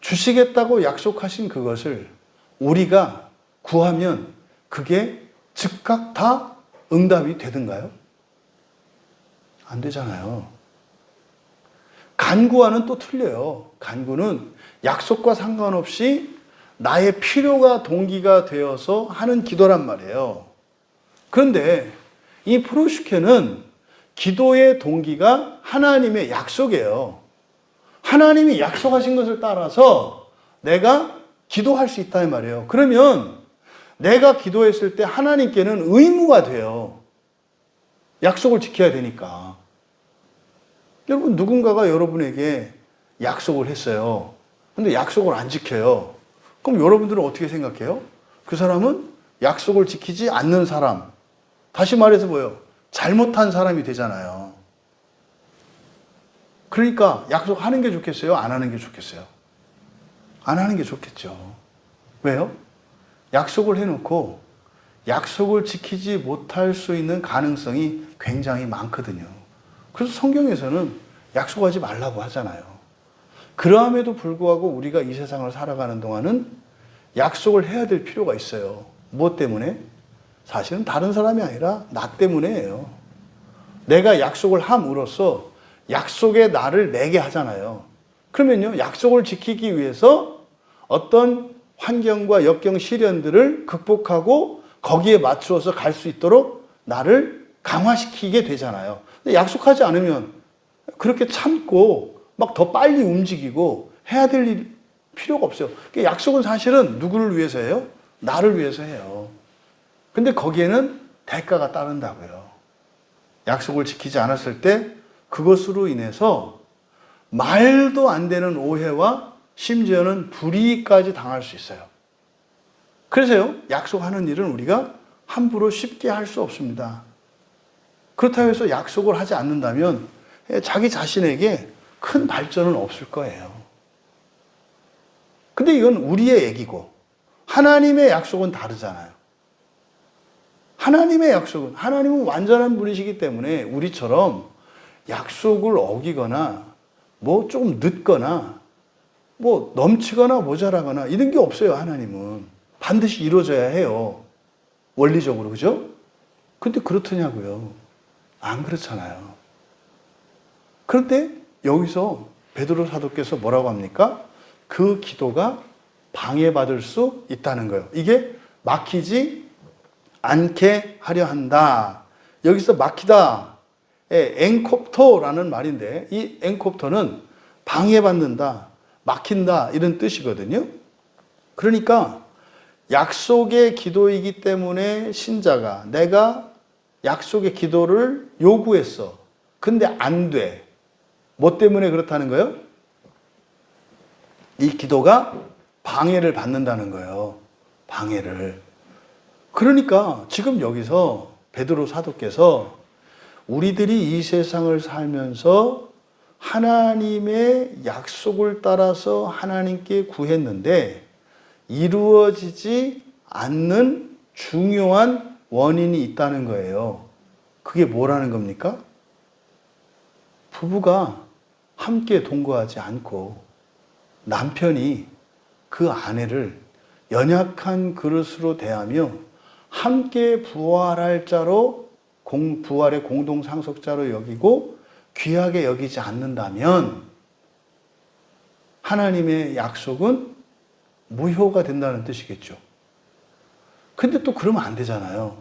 주시겠다고 약속하신 그것을 우리가 구하면 그게 즉각 다 응답이 되든가요? 안 되잖아요. 간구와는 또 틀려요. 간구는 약속과 상관없이 나의 필요가 동기가 되어서 하는 기도란 말이에요. 그런데 이 프로슈케는 기도의 동기가 하나님의 약속이에요. 하나님이 약속하신 것을 따라서 내가 기도할 수 있다는 말이에요. 그러면 내가 기도했을 때 하나님께는 의무가 돼요. 약속을 지켜야 되니까. 여러분, 누군가가 여러분에게 약속을 했어요. 근데 약속을 안 지켜요. 그럼 여러분들은 어떻게 생각해요? 그 사람은 약속을 지키지 않는 사람. 다시 말해서 뭐예요? 잘못한 사람이 되잖아요. 그러니까 약속하는 게 좋겠어요? 안 하는 게 좋겠어요? 안 하는 게 좋겠죠. 왜요? 약속을 해놓고 약속을 지키지 못할 수 있는 가능성이 굉장히 많거든요. 그래서 성경에서는 약속하지 말라고 하잖아요. 그러함에도 불구하고 우리가 이 세상을 살아가는 동안은 약속을 해야 될 필요가 있어요. 무엇 때문에? 사실은 다른 사람이 아니라 나 때문에예요. 내가 약속을 함으로써 약속의 나를 내게 하잖아요. 그러면요, 약속을 지키기 위해서 어떤 환경과 역경 시련들을 극복하고 거기에 맞추어서 갈 수 있도록 나를 강화시키게 되잖아요. 근데 약속하지 않으면 그렇게 참고 막 더 빨리 움직이고 해야 될 필요가 없어요. 약속은 사실은 누구를 위해서 해요? 나를 위해서 해요. 근데 거기에는 대가가 따른다고요. 약속을 지키지 않았을 때 그것으로 인해서 말도 안 되는 오해와 심지어는 불이익까지 당할 수 있어요. 그래서요, 약속하는 일은 우리가 함부로 쉽게 할 수 없습니다. 그렇다고 해서 약속을 하지 않는다면 자기 자신에게 큰 발전은 없을 거예요. 근데 이건 우리의 얘기고 하나님의 약속은 다르잖아요. 하나님의 약속은, 하나님은 완전한 분이시기 때문에 우리처럼 약속을 어기거나 뭐 조금 늦거나 뭐 넘치거나 모자라거나 이런 게 없어요. 하나님은 반드시 이루어져야 해요. 원리적으로. 그죠? 근데 그렇더냐고요. 안 그렇잖아요. 그런데 여기서 베드로 사도께서 뭐라고 합니까? 그 기도가 방해받을 수 있다는 거예요. 이게 막히지 않게 하려 한다. 여기서 막히다. 엔콥토라는 말인데 이 엔콥토는 방해받는다, 막힌다 이런 뜻이거든요. 그러니까 약속의 기도이기 때문에 신자가 내가 약속의 기도를 요구했어. 근데 안 돼. 뭐 때문에 그렇다는 거예요? 이 기도가 방해를 받는다는 거예요. 방해를. 그러니까 지금 여기서 베드로 사도께서 우리들이 이 세상을 살면서 하나님의 약속을 따라서 하나님께 구했는데 이루어지지 않는 중요한 원인이 있다는 거예요. 그게 뭐라는 겁니까? 부부가 함께 동거하지 않고 남편이 그 아내를 연약한 그릇으로 대하며 함께 부활할 자로 부활의 공동 상속자로 여기고 귀하게 여기지 않는다면 하나님의 약속은 무효가 된다는 뜻이겠죠. 근데 또 그러면 안 되잖아요.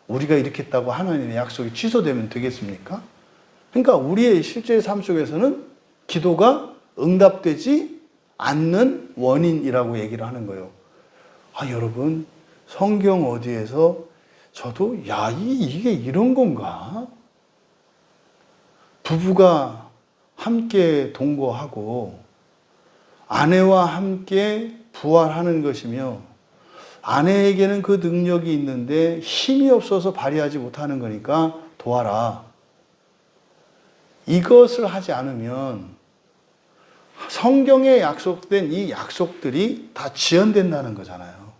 우리가 이렇게 했다고 하나님의 약속이 취소되면 되겠습니까? 그러니까 우리의 실제 삶 속에서는 기도가 응답되지 않는 원인이라고 얘기를 하는 거예요. 아, 여러분, 성경 어디에서 저도 이게 이런 건가? 부부가 함께 동거하고 아내와 함께 부활하는 것이며 아내에게는 그 능력이 있는데 힘이 없어서 발휘하지 못하는 거니까 도와라. 이것을 하지 않으면 성경에 약속된 이 약속들이 다 지연된다는 거잖아요.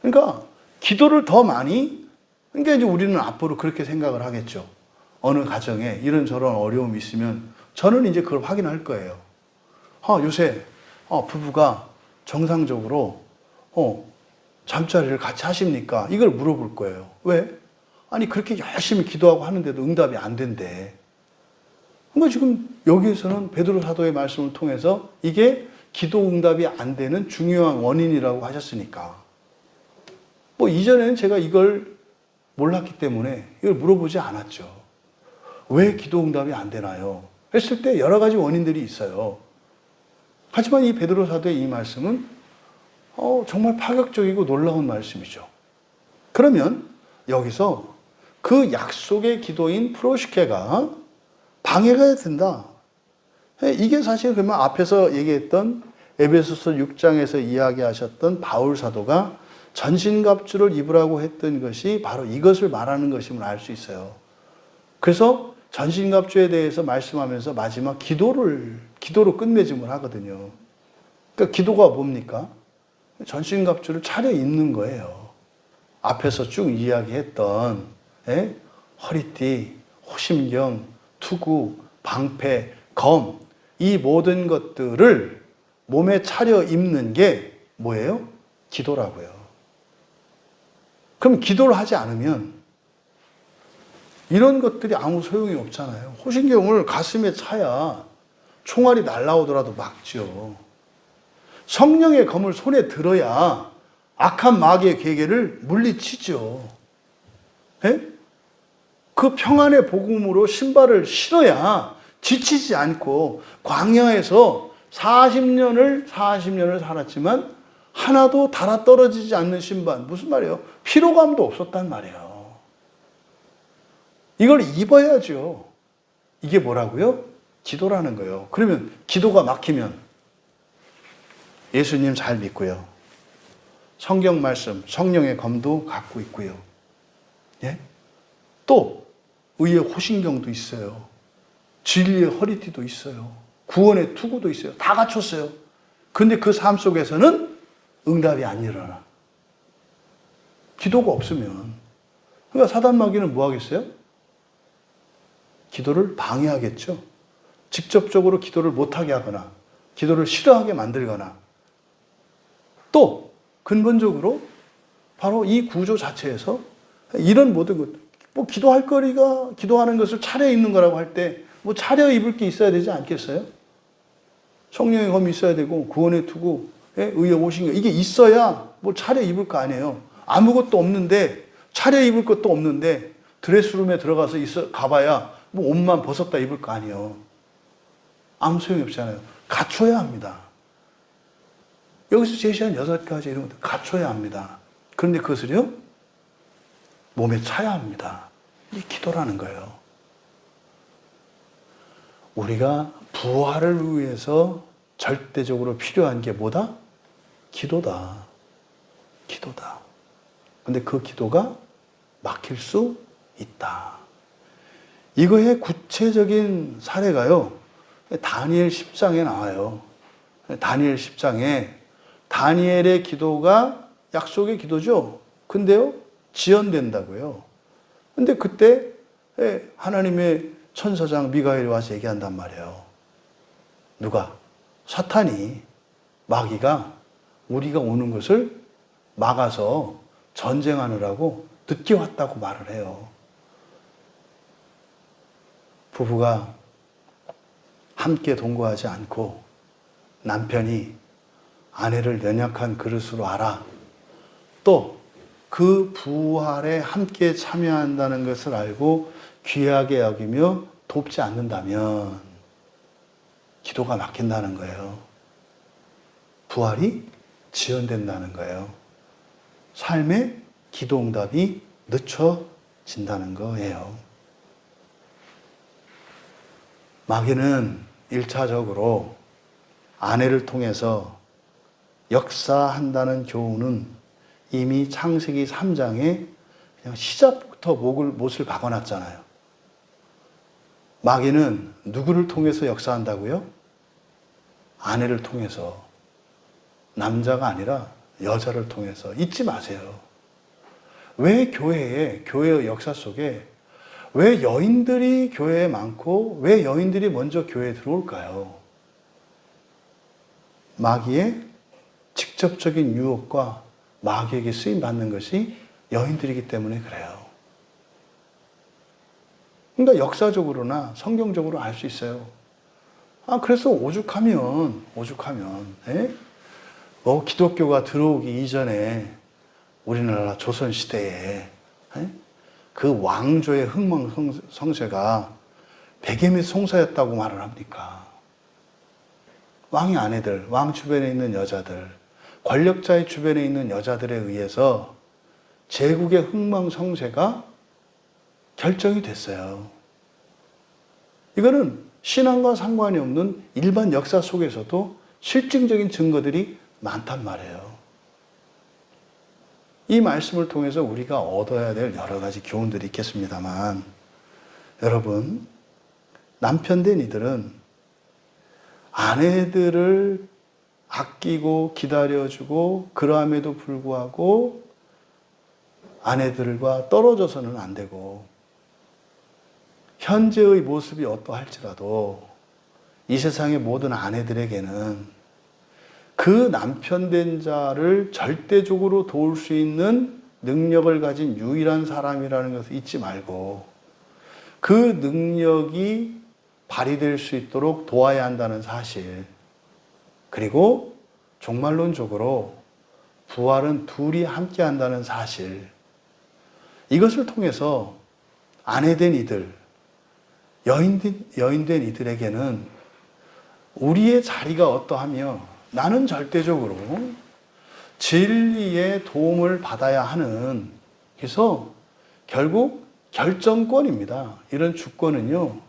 그러니까 기도를 더 많이, 그러니까 이제 우리는 앞으로 그렇게 생각을 하겠죠. 어느 가정에 이런저런 어려움이 있으면 저는 이제 그걸 확인할 거예요. 요새 부부가 정상적으로 잠자리를 같이 하십니까? 이걸 물어볼 거예요. 왜? 아니 그렇게 열심히 기도하고 하는데도 응답이 안 된대. 그러니까 지금 여기에서는 베드로 사도의 말씀을 통해서 이게 기도 응답이 안 되는 중요한 원인이라고 하셨으니까. 뭐 이전에는 제가 이걸 몰랐기 때문에 이걸 물어보지 않았죠. 왜 기도 응답이 안 되나요? 했을 때 여러 가지 원인들이 있어요. 하지만 이 베드로 사도의 이 말씀은 정말 파격적이고 놀라운 말씀이죠. 그러면 여기서 그 약속의 기도인 프로시케가 방해가 된다. 이게 사실 그러면 앞에서 얘기했던 에베소서 6장에서 이야기하셨던 바울 사도가 전신갑주를 입으라고 했던 것이 바로 이것을 말하는 것임을 알 수 있어요. 그래서 전신갑주에 대해서 말씀하면서 마지막 기도로 끝맺음을 하거든요. 그러니까 기도가 뭡니까? 전신갑주를 차려 입는 거예요. 앞에서 쭉 이야기했던 허리띠, 호심경, 투구, 방패, 검, 이 모든 것들을 몸에 차려 입는 게 뭐예요? 기도라고요. 그럼 기도를 하지 않으면 이런 것들이 아무 소용이 없잖아요. 호신경을 가슴에 차야 총알이 날아오더라도 막죠. 성령의 검을 손에 들어야 악한 마귀의 계계를 물리치죠. 그 평안의 복음으로 신발을 신어야 지치지 않고 광야에서 40년을 살았지만 하나도 달아 떨어지지 않는 신발. 무슨 말이에요? 피로감도 없었단 말이에요. 이걸 입어야죠. 이게 뭐라고요? 기도라는 거예요. 그러면 기도가 막히면 예수님 잘 믿고요. 성경 말씀, 성령의 검도 갖고 있고요. 또 의의 호신경도 있어요. 진리의 허리띠도 있어요. 구원의 투구도 있어요. 다 갖췄어요. 근데 그 삶 속에서는 응답이 안 일어나. 기도가 없으면. 그러니까 사단 마귀는 뭐 하겠어요? 기도를 방해하겠죠. 직접적으로 기도를 못하게 하거나 기도를 싫어하게 만들거나 또 근본적으로 바로 이 구조 자체에서 이런 모든 것, 뭐 기도할 거리가 기도하는 것을 차려입는 거라고 할 때 뭐 차려입을 게 있어야 되지 않겠어요? 성령의 검이 있어야 되고 구원의 투구, 의의 오신 거 이게 있어야 뭐 차려입을 거 아니에요. 아무것도 없는데 차려입을 것도 없는데 드레스룸에 들어가서 가봐야 뭐 옷만 벗었다 입을 거 아니에요. 아무 소용이 없잖아요. 갖춰야 합니다. 여기서 제시한 6가지 이런 것들 갖춰야 합니다. 그런데 그것을요 몸에 차야 합니다. 이 기도라는 거예요. 우리가 부활을 위해서 절대적으로 필요한 게 뭐다? 기도다. 기도다. 근데 그 기도가 막힐 수 있다. 이거의 구체적인 사례가요, 다니엘 10장에 나와요. 다니엘 10장에 다니엘의 기도가 약속의 기도죠. 근데요, 지연된다고요. 근데 그때 하나님의 천사장 미가엘이 와서 얘기한단 말이에요. 누가? 사탄이, 마귀가 우리가 오는 것을 막아서 전쟁하느라고 늦게 왔다고 말을 해요. 부부가 함께 동거하지 않고 남편이 아내를 연약한 그릇으로 알아. 또 그 부활에 함께 참여한다는 것을 알고 귀하게 여기며 돕지 않는다면 기도가 막힌다는 거예요. 부활이 지연된다는 거예요. 삶의 기도 응답이 늦춰진다는 거예요. 마귀는 1차적으로 아내를 통해서 역사한다는 교훈은 이미 창세기 3장에 그냥 시작부터 못을 박아놨잖아요. 마귀는 누구를 통해서 역사한다고요? 아내를 통해서. 남자가 아니라 여자를 통해서. 잊지 마세요. 왜 교회의 역사 속에 왜 여인들이 교회에 많고 왜 여인들이 먼저 교회에 들어올까요? 마귀의 직접적인 유혹과 마귀에게 쓰임받는 것이 여인들이기 때문에 그래요. 그러니까 역사적으로나 성경적으로 알 수 있어요. 그래서 오죽하면, 기독교가 들어오기 이전에 우리나라 조선시대에, 그 왕조의 흥망성쇠가 베개 및 송사였다고 말을 합니까? 왕의 아내들, 왕 주변에 있는 여자들, 권력자의 주변에 있는 여자들에 의해서 제국의 흥망성쇠가 결정이 됐어요. 이거는 신앙과 상관이 없는 일반 역사 속에서도 실증적인 증거들이 많단 말이에요. 이 말씀을 통해서 우리가 얻어야 될 여러 가지 교훈들이 있겠습니다만, 여러분, 남편 된 이들은 아내들을 아끼고 기다려주고 그러함에도 불구하고 아내들과 떨어져서는 안 되고, 현재의 모습이 어떠할지라도 이 세상의 모든 아내들에게는 그 남편 된 자를 절대적으로 도울 수 있는 능력을 가진 유일한 사람이라는 것을 잊지 말고 그 능력이 발휘될 수 있도록 도와야 한다는 사실, 그리고 종말론적으로 부활은 둘이 함께 한다는 사실, 이것을 통해서 아내된 이들, 여인된 이들에게는 우리의 자리가 어떠하며 나는 절대적으로 진리의 도움을 받아야 하는, 그래서 결국 결정권입니다. 이런 주권은요,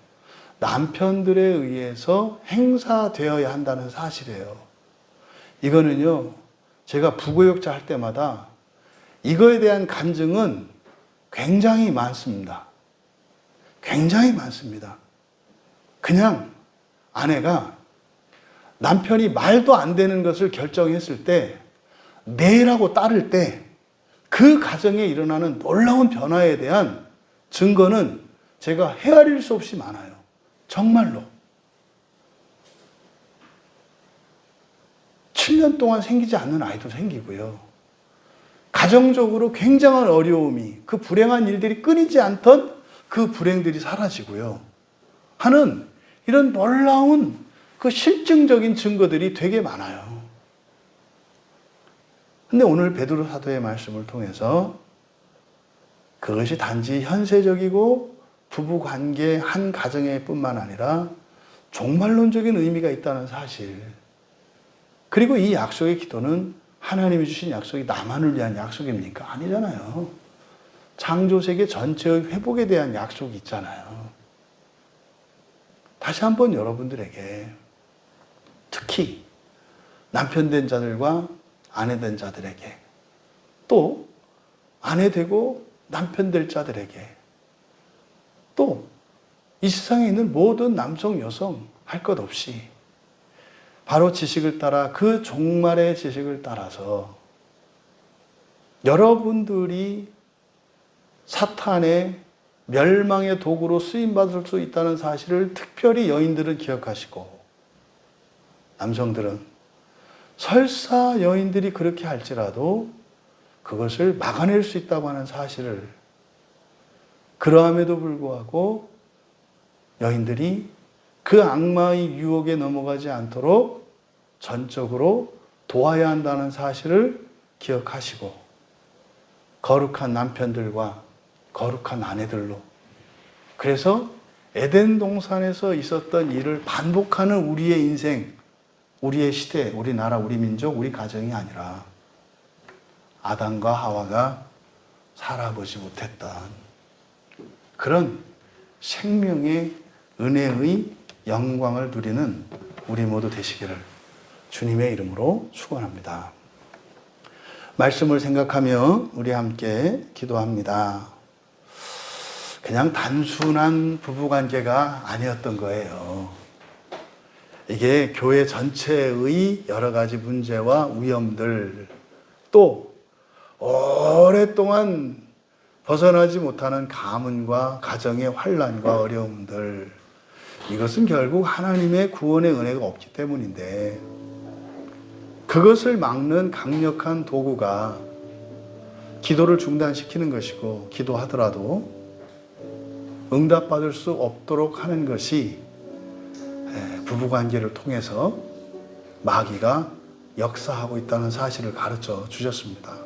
남편들에 의해서 행사되어야 한다는 사실이에요. 이거는요, 제가 부고역자 할 때마다 이거에 대한 간증은 굉장히 많습니다. 굉장히 많습니다. 그냥 아내가 남편이 말도 안 되는 것을 결정했을 때, 네라고 따를 때 그 가정에 일어나는 놀라운 변화에 대한 증거는 제가 헤아릴 수 없이 많아요. 정말로. 7년 동안 생기지 않는 아이도 생기고요. 가정적으로 굉장한 어려움이, 그 불행한 일들이 끊이지 않던 그 불행들이 사라지고요. 하는 이런 놀라운 그 실증적인 증거들이 되게 많아요. 근데 오늘 베드로 사도의 말씀을 통해서 그것이 단지 현세적이고 부부관계 한 가정에 뿐만 아니라 종말론적인 의미가 있다는 사실, 그리고 이 약속의 기도는 하나님이 주신 약속이 나만을 위한 약속입니까? 아니잖아요. 창조세계 전체의 회복에 대한 약속이 있잖아요. 다시 한번 여러분들에게, 특히 남편 된 자들과 아내 된 자들에게, 또 아내 되고 남편 될 자들에게, 또 이 세상에 있는 모든 남성, 여성 할 것 없이 바로 지식을 따라, 그 종말의 지식을 따라서 여러분들이 사탄의 멸망의 도구로 쓰임받을 수 있다는 사실을 특별히 여인들은 기억하시고, 남성들은 설사 여인들이 그렇게 할지라도 그것을 막아낼 수 있다고 하는 사실을, 그러함에도 불구하고 여인들이 그 악마의 유혹에 넘어가지 않도록 전적으로 도와야 한다는 사실을 기억하시고, 거룩한 남편들과 거룩한 아내들로, 그래서 에덴 동산에서 있었던 일을 반복하는 우리의 인생, 우리의 시대, 우리 나라, 우리 민족, 우리 가정이 아니라 아담과 하와가 살아보지 못했던 그런 생명의 은혜의 영광을 누리는 우리 모두 되시기를 주님의 이름으로 축원합니다. 말씀을 생각하며 우리 함께 기도합니다. 그냥 단순한 부부관계가 아니었던 거예요. 이게 교회 전체의 여러 가지 문제와 위험들, 또 오랫동안 벗어나지 못하는 가문과 가정의 환난과 어려움들, 이것은 결국 하나님의 구원의 은혜가 없기 때문인데, 그것을 막는 강력한 도구가 기도를 중단시키는 것이고, 기도하더라도 응답받을 수 없도록 하는 것이 부부관계를 통해서 마귀가 역사하고 있다는 사실을 가르쳐 주셨습니다.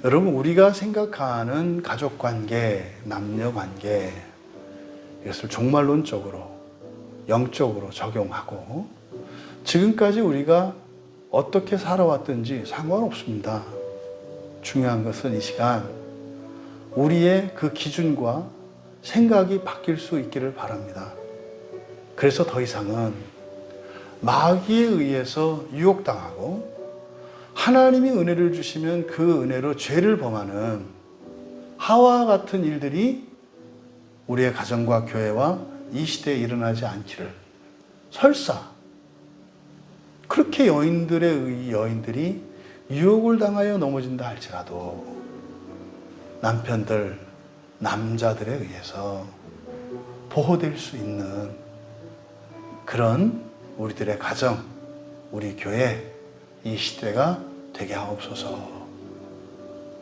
여러분, 우리가 생각하는 가족관계, 남녀관계, 이것을 종말론적으로, 영적으로 적용하고 지금까지 우리가 어떻게 살아왔든지 상관없습니다. 중요한 것은 이 시간 우리의 그 기준과 생각이 바뀔 수 있기를 바랍니다. 그래서 더 이상은 마귀에 의해서 유혹당하고 하나님이 은혜를 주시면 그 은혜로 죄를 범하는 하와 같은 일들이 우리의 가정과 교회와 이 시대에 일어나지 않기를, 설사 그렇게 여인들이 유혹을 당하여 넘어진다 할지라도 남편들, 남자들에 의해서 보호될 수 있는 그런 우리들의 가정, 우리 교회, 이 시대가 되게 하옵소서.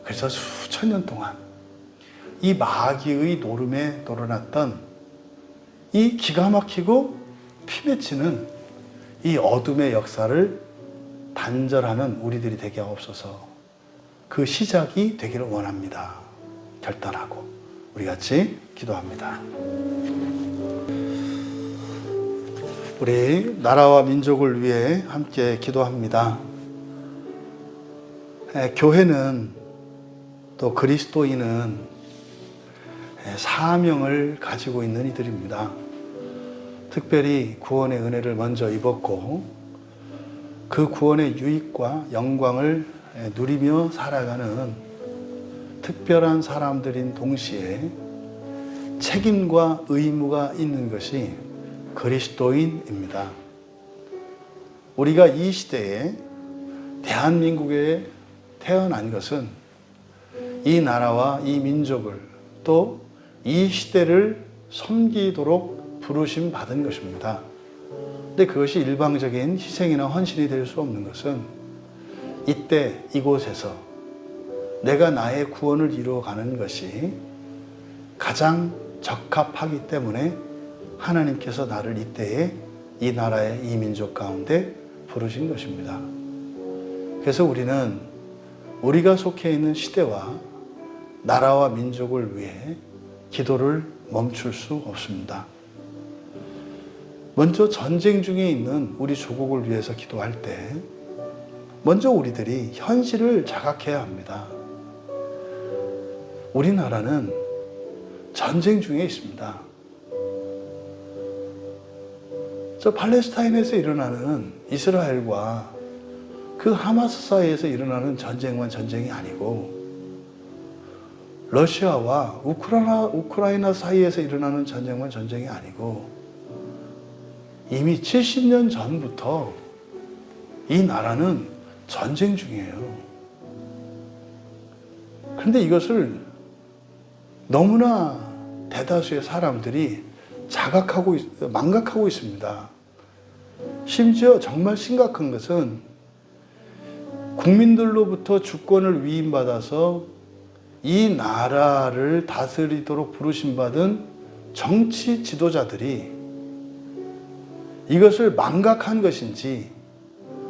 그래서 수천 년 동안 이 마귀의 노름에 놀아났던 이 기가 막히고 피맺히는 이 어둠의 역사를 단절하는 우리들이 되게 하옵소서. 그 시작이 되기를 원합니다. 결단하고 우리 같이 기도합니다. 우리 나라와 민족을 위해 함께 기도합니다. 교회는 또 그리스도인은 사명을 가지고 있는 이들입니다. 특별히 구원의 은혜를 먼저 입었고 그 구원의 유익과 영광을 누리며 살아가는 특별한 사람들인 동시에 책임과 의무가 있는 것이 그리스도인입니다. 우리가 이 시대에 대한민국에 태어난 것은 이 나라와 이 민족을 또 이 시대를 섬기도록 부르심 받은 것입니다. 근데 그것이 일방적인 희생이나 헌신이 될 수 없는 것은 이때 이곳에서 내가 나의 구원을 이루어가는 것이 가장 적합하기 때문에 하나님께서 나를 이때에 이 나라의 이 민족 가운데 부르신 것입니다. 그래서 우리는 우리가 속해 있는 시대와 나라와 민족을 위해 기도를 멈출 수 없습니다. 먼저 전쟁 중에 있는 우리 조국을 위해서 기도할 때 먼저 우리들이 현실을 자각해야 합니다. 우리나라는 전쟁 중에 있습니다. 저 팔레스타인에서 일어나는 이스라엘과 그 하마스 사이에서 일어나는 전쟁만 전쟁이 아니고 러시아와 우크라이나 사이에서 일어나는 전쟁만 전쟁이 아니고 이미 70년 전부터 이 나라는 전쟁 중이에요. 그런데 이것을 너무나 대다수의 사람들이 망각하고 있습니다. 심지어 정말 심각한 것은 국민들로부터 주권을 위임받아서 이 나라를 다스리도록 부르심받은 정치 지도자들이 이것을 망각한 것인지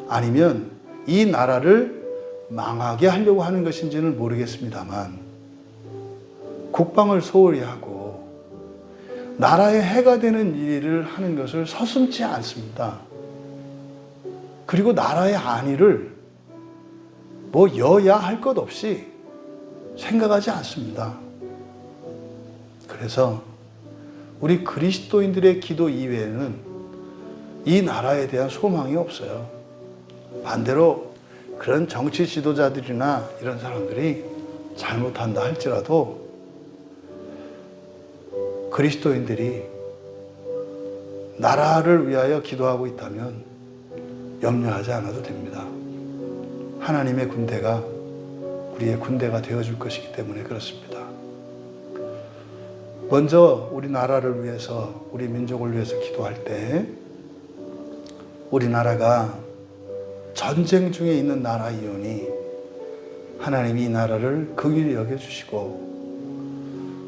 아니면 이 나라를 망하게 하려고 하는 것인지는 모르겠습니다만 국방을 소홀히 하고 나라에 해가 되는 일을 하는 것을 서슴지 않습니다. 그리고 나라의 안위를 여야 할 것 없이 생각하지 않습니다. 그래서 우리 그리스도인들의 기도 이외에는 이 나라에 대한 소망이 없어요. 반대로 그런 정치 지도자들이나 이런 사람들이 잘못한다 할지라도 그리스도인들이 나라를 위하여 기도하고 있다면 염려하지 않아도 됩니다. 하나님의 군대가 우리의 군대가 되어줄 것이기 때문에 그렇습니다. 먼저 우리 나라를 위해서, 우리 민족을 위해서 기도할 때 우리나라가 전쟁 중에 있는 나라이오니 하나님이 이 나라를 긍휼히 여겨주시고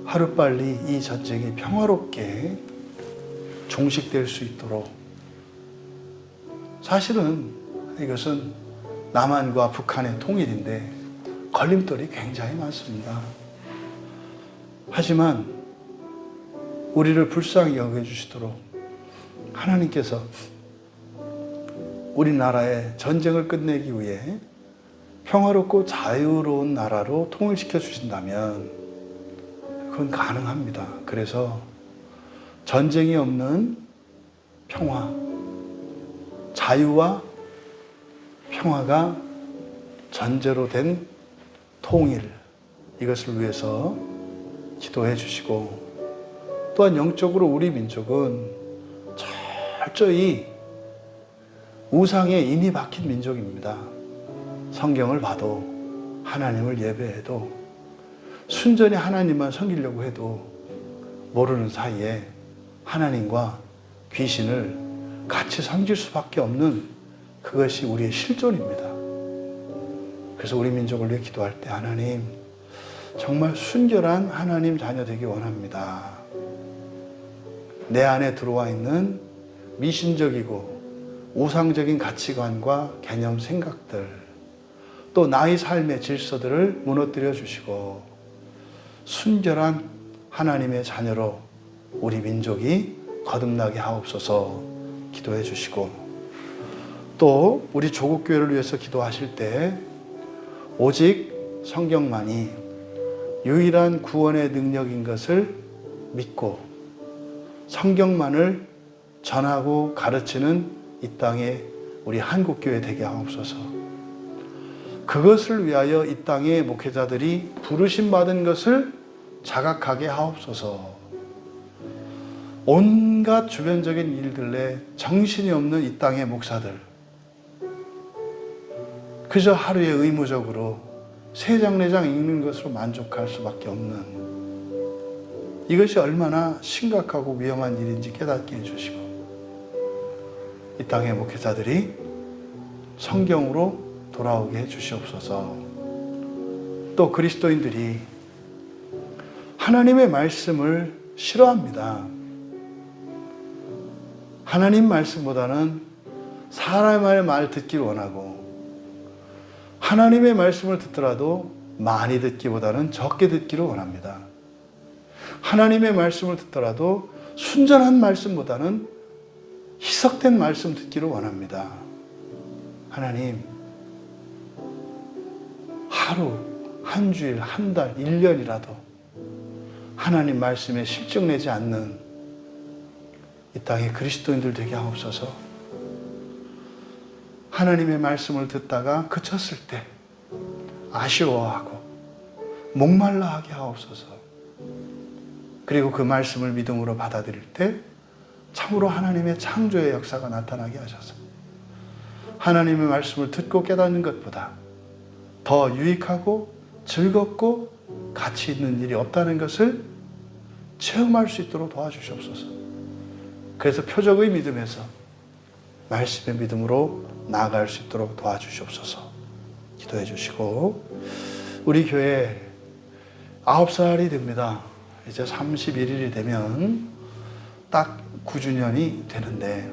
하루빨리 이 전쟁이 평화롭게 종식될 수 있도록, 사실은 이것은 남한과 북한의 통일인데 걸림돌이 굉장히 많습니다. 하지만 우리를 불쌍히 여겨주시도록 하나님께서 우리나라의 전쟁을 끝내기 위해 평화롭고 자유로운 나라로 통일시켜 주신다면 그건 가능합니다. 그래서 전쟁이 없는 평화, 자유와 평화가 전제로 된 통일, 이것을 위해서 기도해 주시고, 또한 영적으로 우리 민족은 철저히 우상에 인이 박힌 민족입니다. 성경을 봐도 하나님을 예배해도 순전히 하나님만 섬기려고 해도 모르는 사이에 하나님과 귀신을 같이 섬길 수밖에 없는 그것이 우리의 실존입니다. 그래서 우리 민족을 위해 기도할 때 하나님, 정말 순결한 하나님 자녀 되기 원합니다. 내 안에 들어와 있는 미신적이고 우상적인 가치관과 개념, 생각들, 또 나의 삶의 질서들을 무너뜨려 주시고 순결한 하나님의 자녀로 우리 민족이 거듭나게 하옵소서 기도해 주시고, 또 우리 조국교회를 위해서 기도하실 때 오직 성경만이 유일한 구원의 능력인 것을 믿고 성경만을 전하고 가르치는 이 땅에 우리 한국교회 되게 하옵소서. 그것을 위하여 이 땅의 목회자들이 부르심 받은 것을 자각하게 하옵소서. 온갖 주변적인 일들에 정신이 없는 이 땅의 목사들, 그저 하루에 의무적으로 3장 4장 읽는 것으로 만족할 수밖에 없는, 이것이 얼마나 심각하고 위험한 일인지 깨닫게 해주시고, 이 땅의 목회자들이 성경으로 돌아오게 해주시옵소서. 또 그리스도인들이 하나님의 말씀을 싫어합니다. 하나님 말씀보다는 사람의 말 듣기를 원하고, 하나님의 말씀을 듣더라도 많이 듣기보다는 적게 듣기를 원합니다. 하나님의 말씀을 듣더라도 순전한 말씀보다는 희석된 말씀 듣기를 원합니다. 하나님, 하루, 한 주일, 한 달, 1년이라도 하나님 말씀에 실증내지 않는 이 땅의 그리스도인들 되게 하옵소서. 하나님의 말씀을 듣다가 그쳤을 때 아쉬워하고 목말라 하게 하옵소서. 그리고 그 말씀을 믿음으로 받아들일 때 참으로 하나님의 창조의 역사가 나타나게 하셔서 하나님의 말씀을 듣고 깨닫는 것보다 더 유익하고 즐겁고 가치 있는 일이 없다는 것을 체험할 수 있도록 도와주시옵소서. 그래서 표적의 믿음에서 말씀의 믿음으로 나아갈 수 있도록 도와주시옵소서. 기도해 주시고, 우리 교회 9살이 됩니다. 이제 31일이 되면 딱 9주년이 되는데,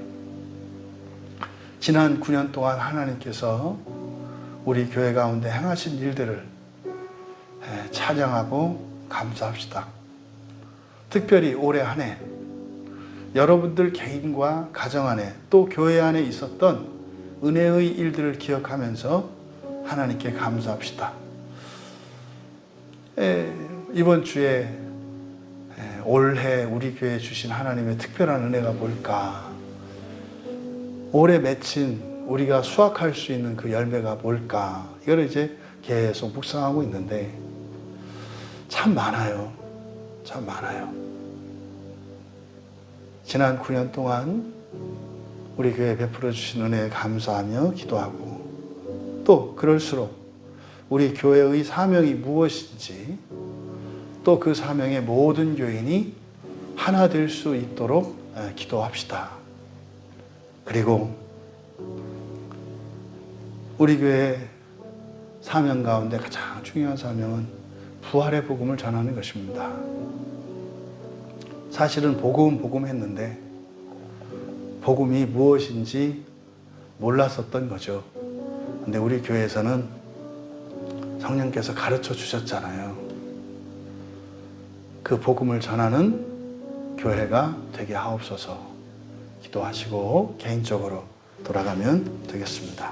지난 9년 동안 하나님께서 우리 교회 가운데 행하신 일들을 찬양하고 감사합시다. 특별히 올해 한 해 여러분들 개인과 가정 안에 또 교회 안에 있었던 은혜의 일들을 기억하면서 하나님께 감사합시다. 이번 주에 올해 우리 교회에 주신 하나님의 특별한 은혜가 뭘까? 올해 맺힌 우리가 수확할 수 있는 그 열매가 뭘까? 이걸 이제 계속 묵상하고 있는데 참 많아요. 참 많아요. 지난 9년 동안 우리 교회에 베풀어 주신 은혜에 감사하며 기도하고 또 그럴수록 우리 교회의 사명이 무엇인지 또 그 사명의 모든 교인이 하나 될 수 있도록 기도합시다. 그리고 우리 교회 사명 가운데 가장 중요한 사명은 부활의 복음을 전하는 것입니다. 사실은 복음 했는데 복음이 무엇인지 몰랐었던 거죠. 근데 우리 교회에서는 성령께서 가르쳐 주셨잖아요. 그 복음을 전하는 교회가 되게 하옵소서. 기도하시고 개인적으로 돌아가면 되겠습니다.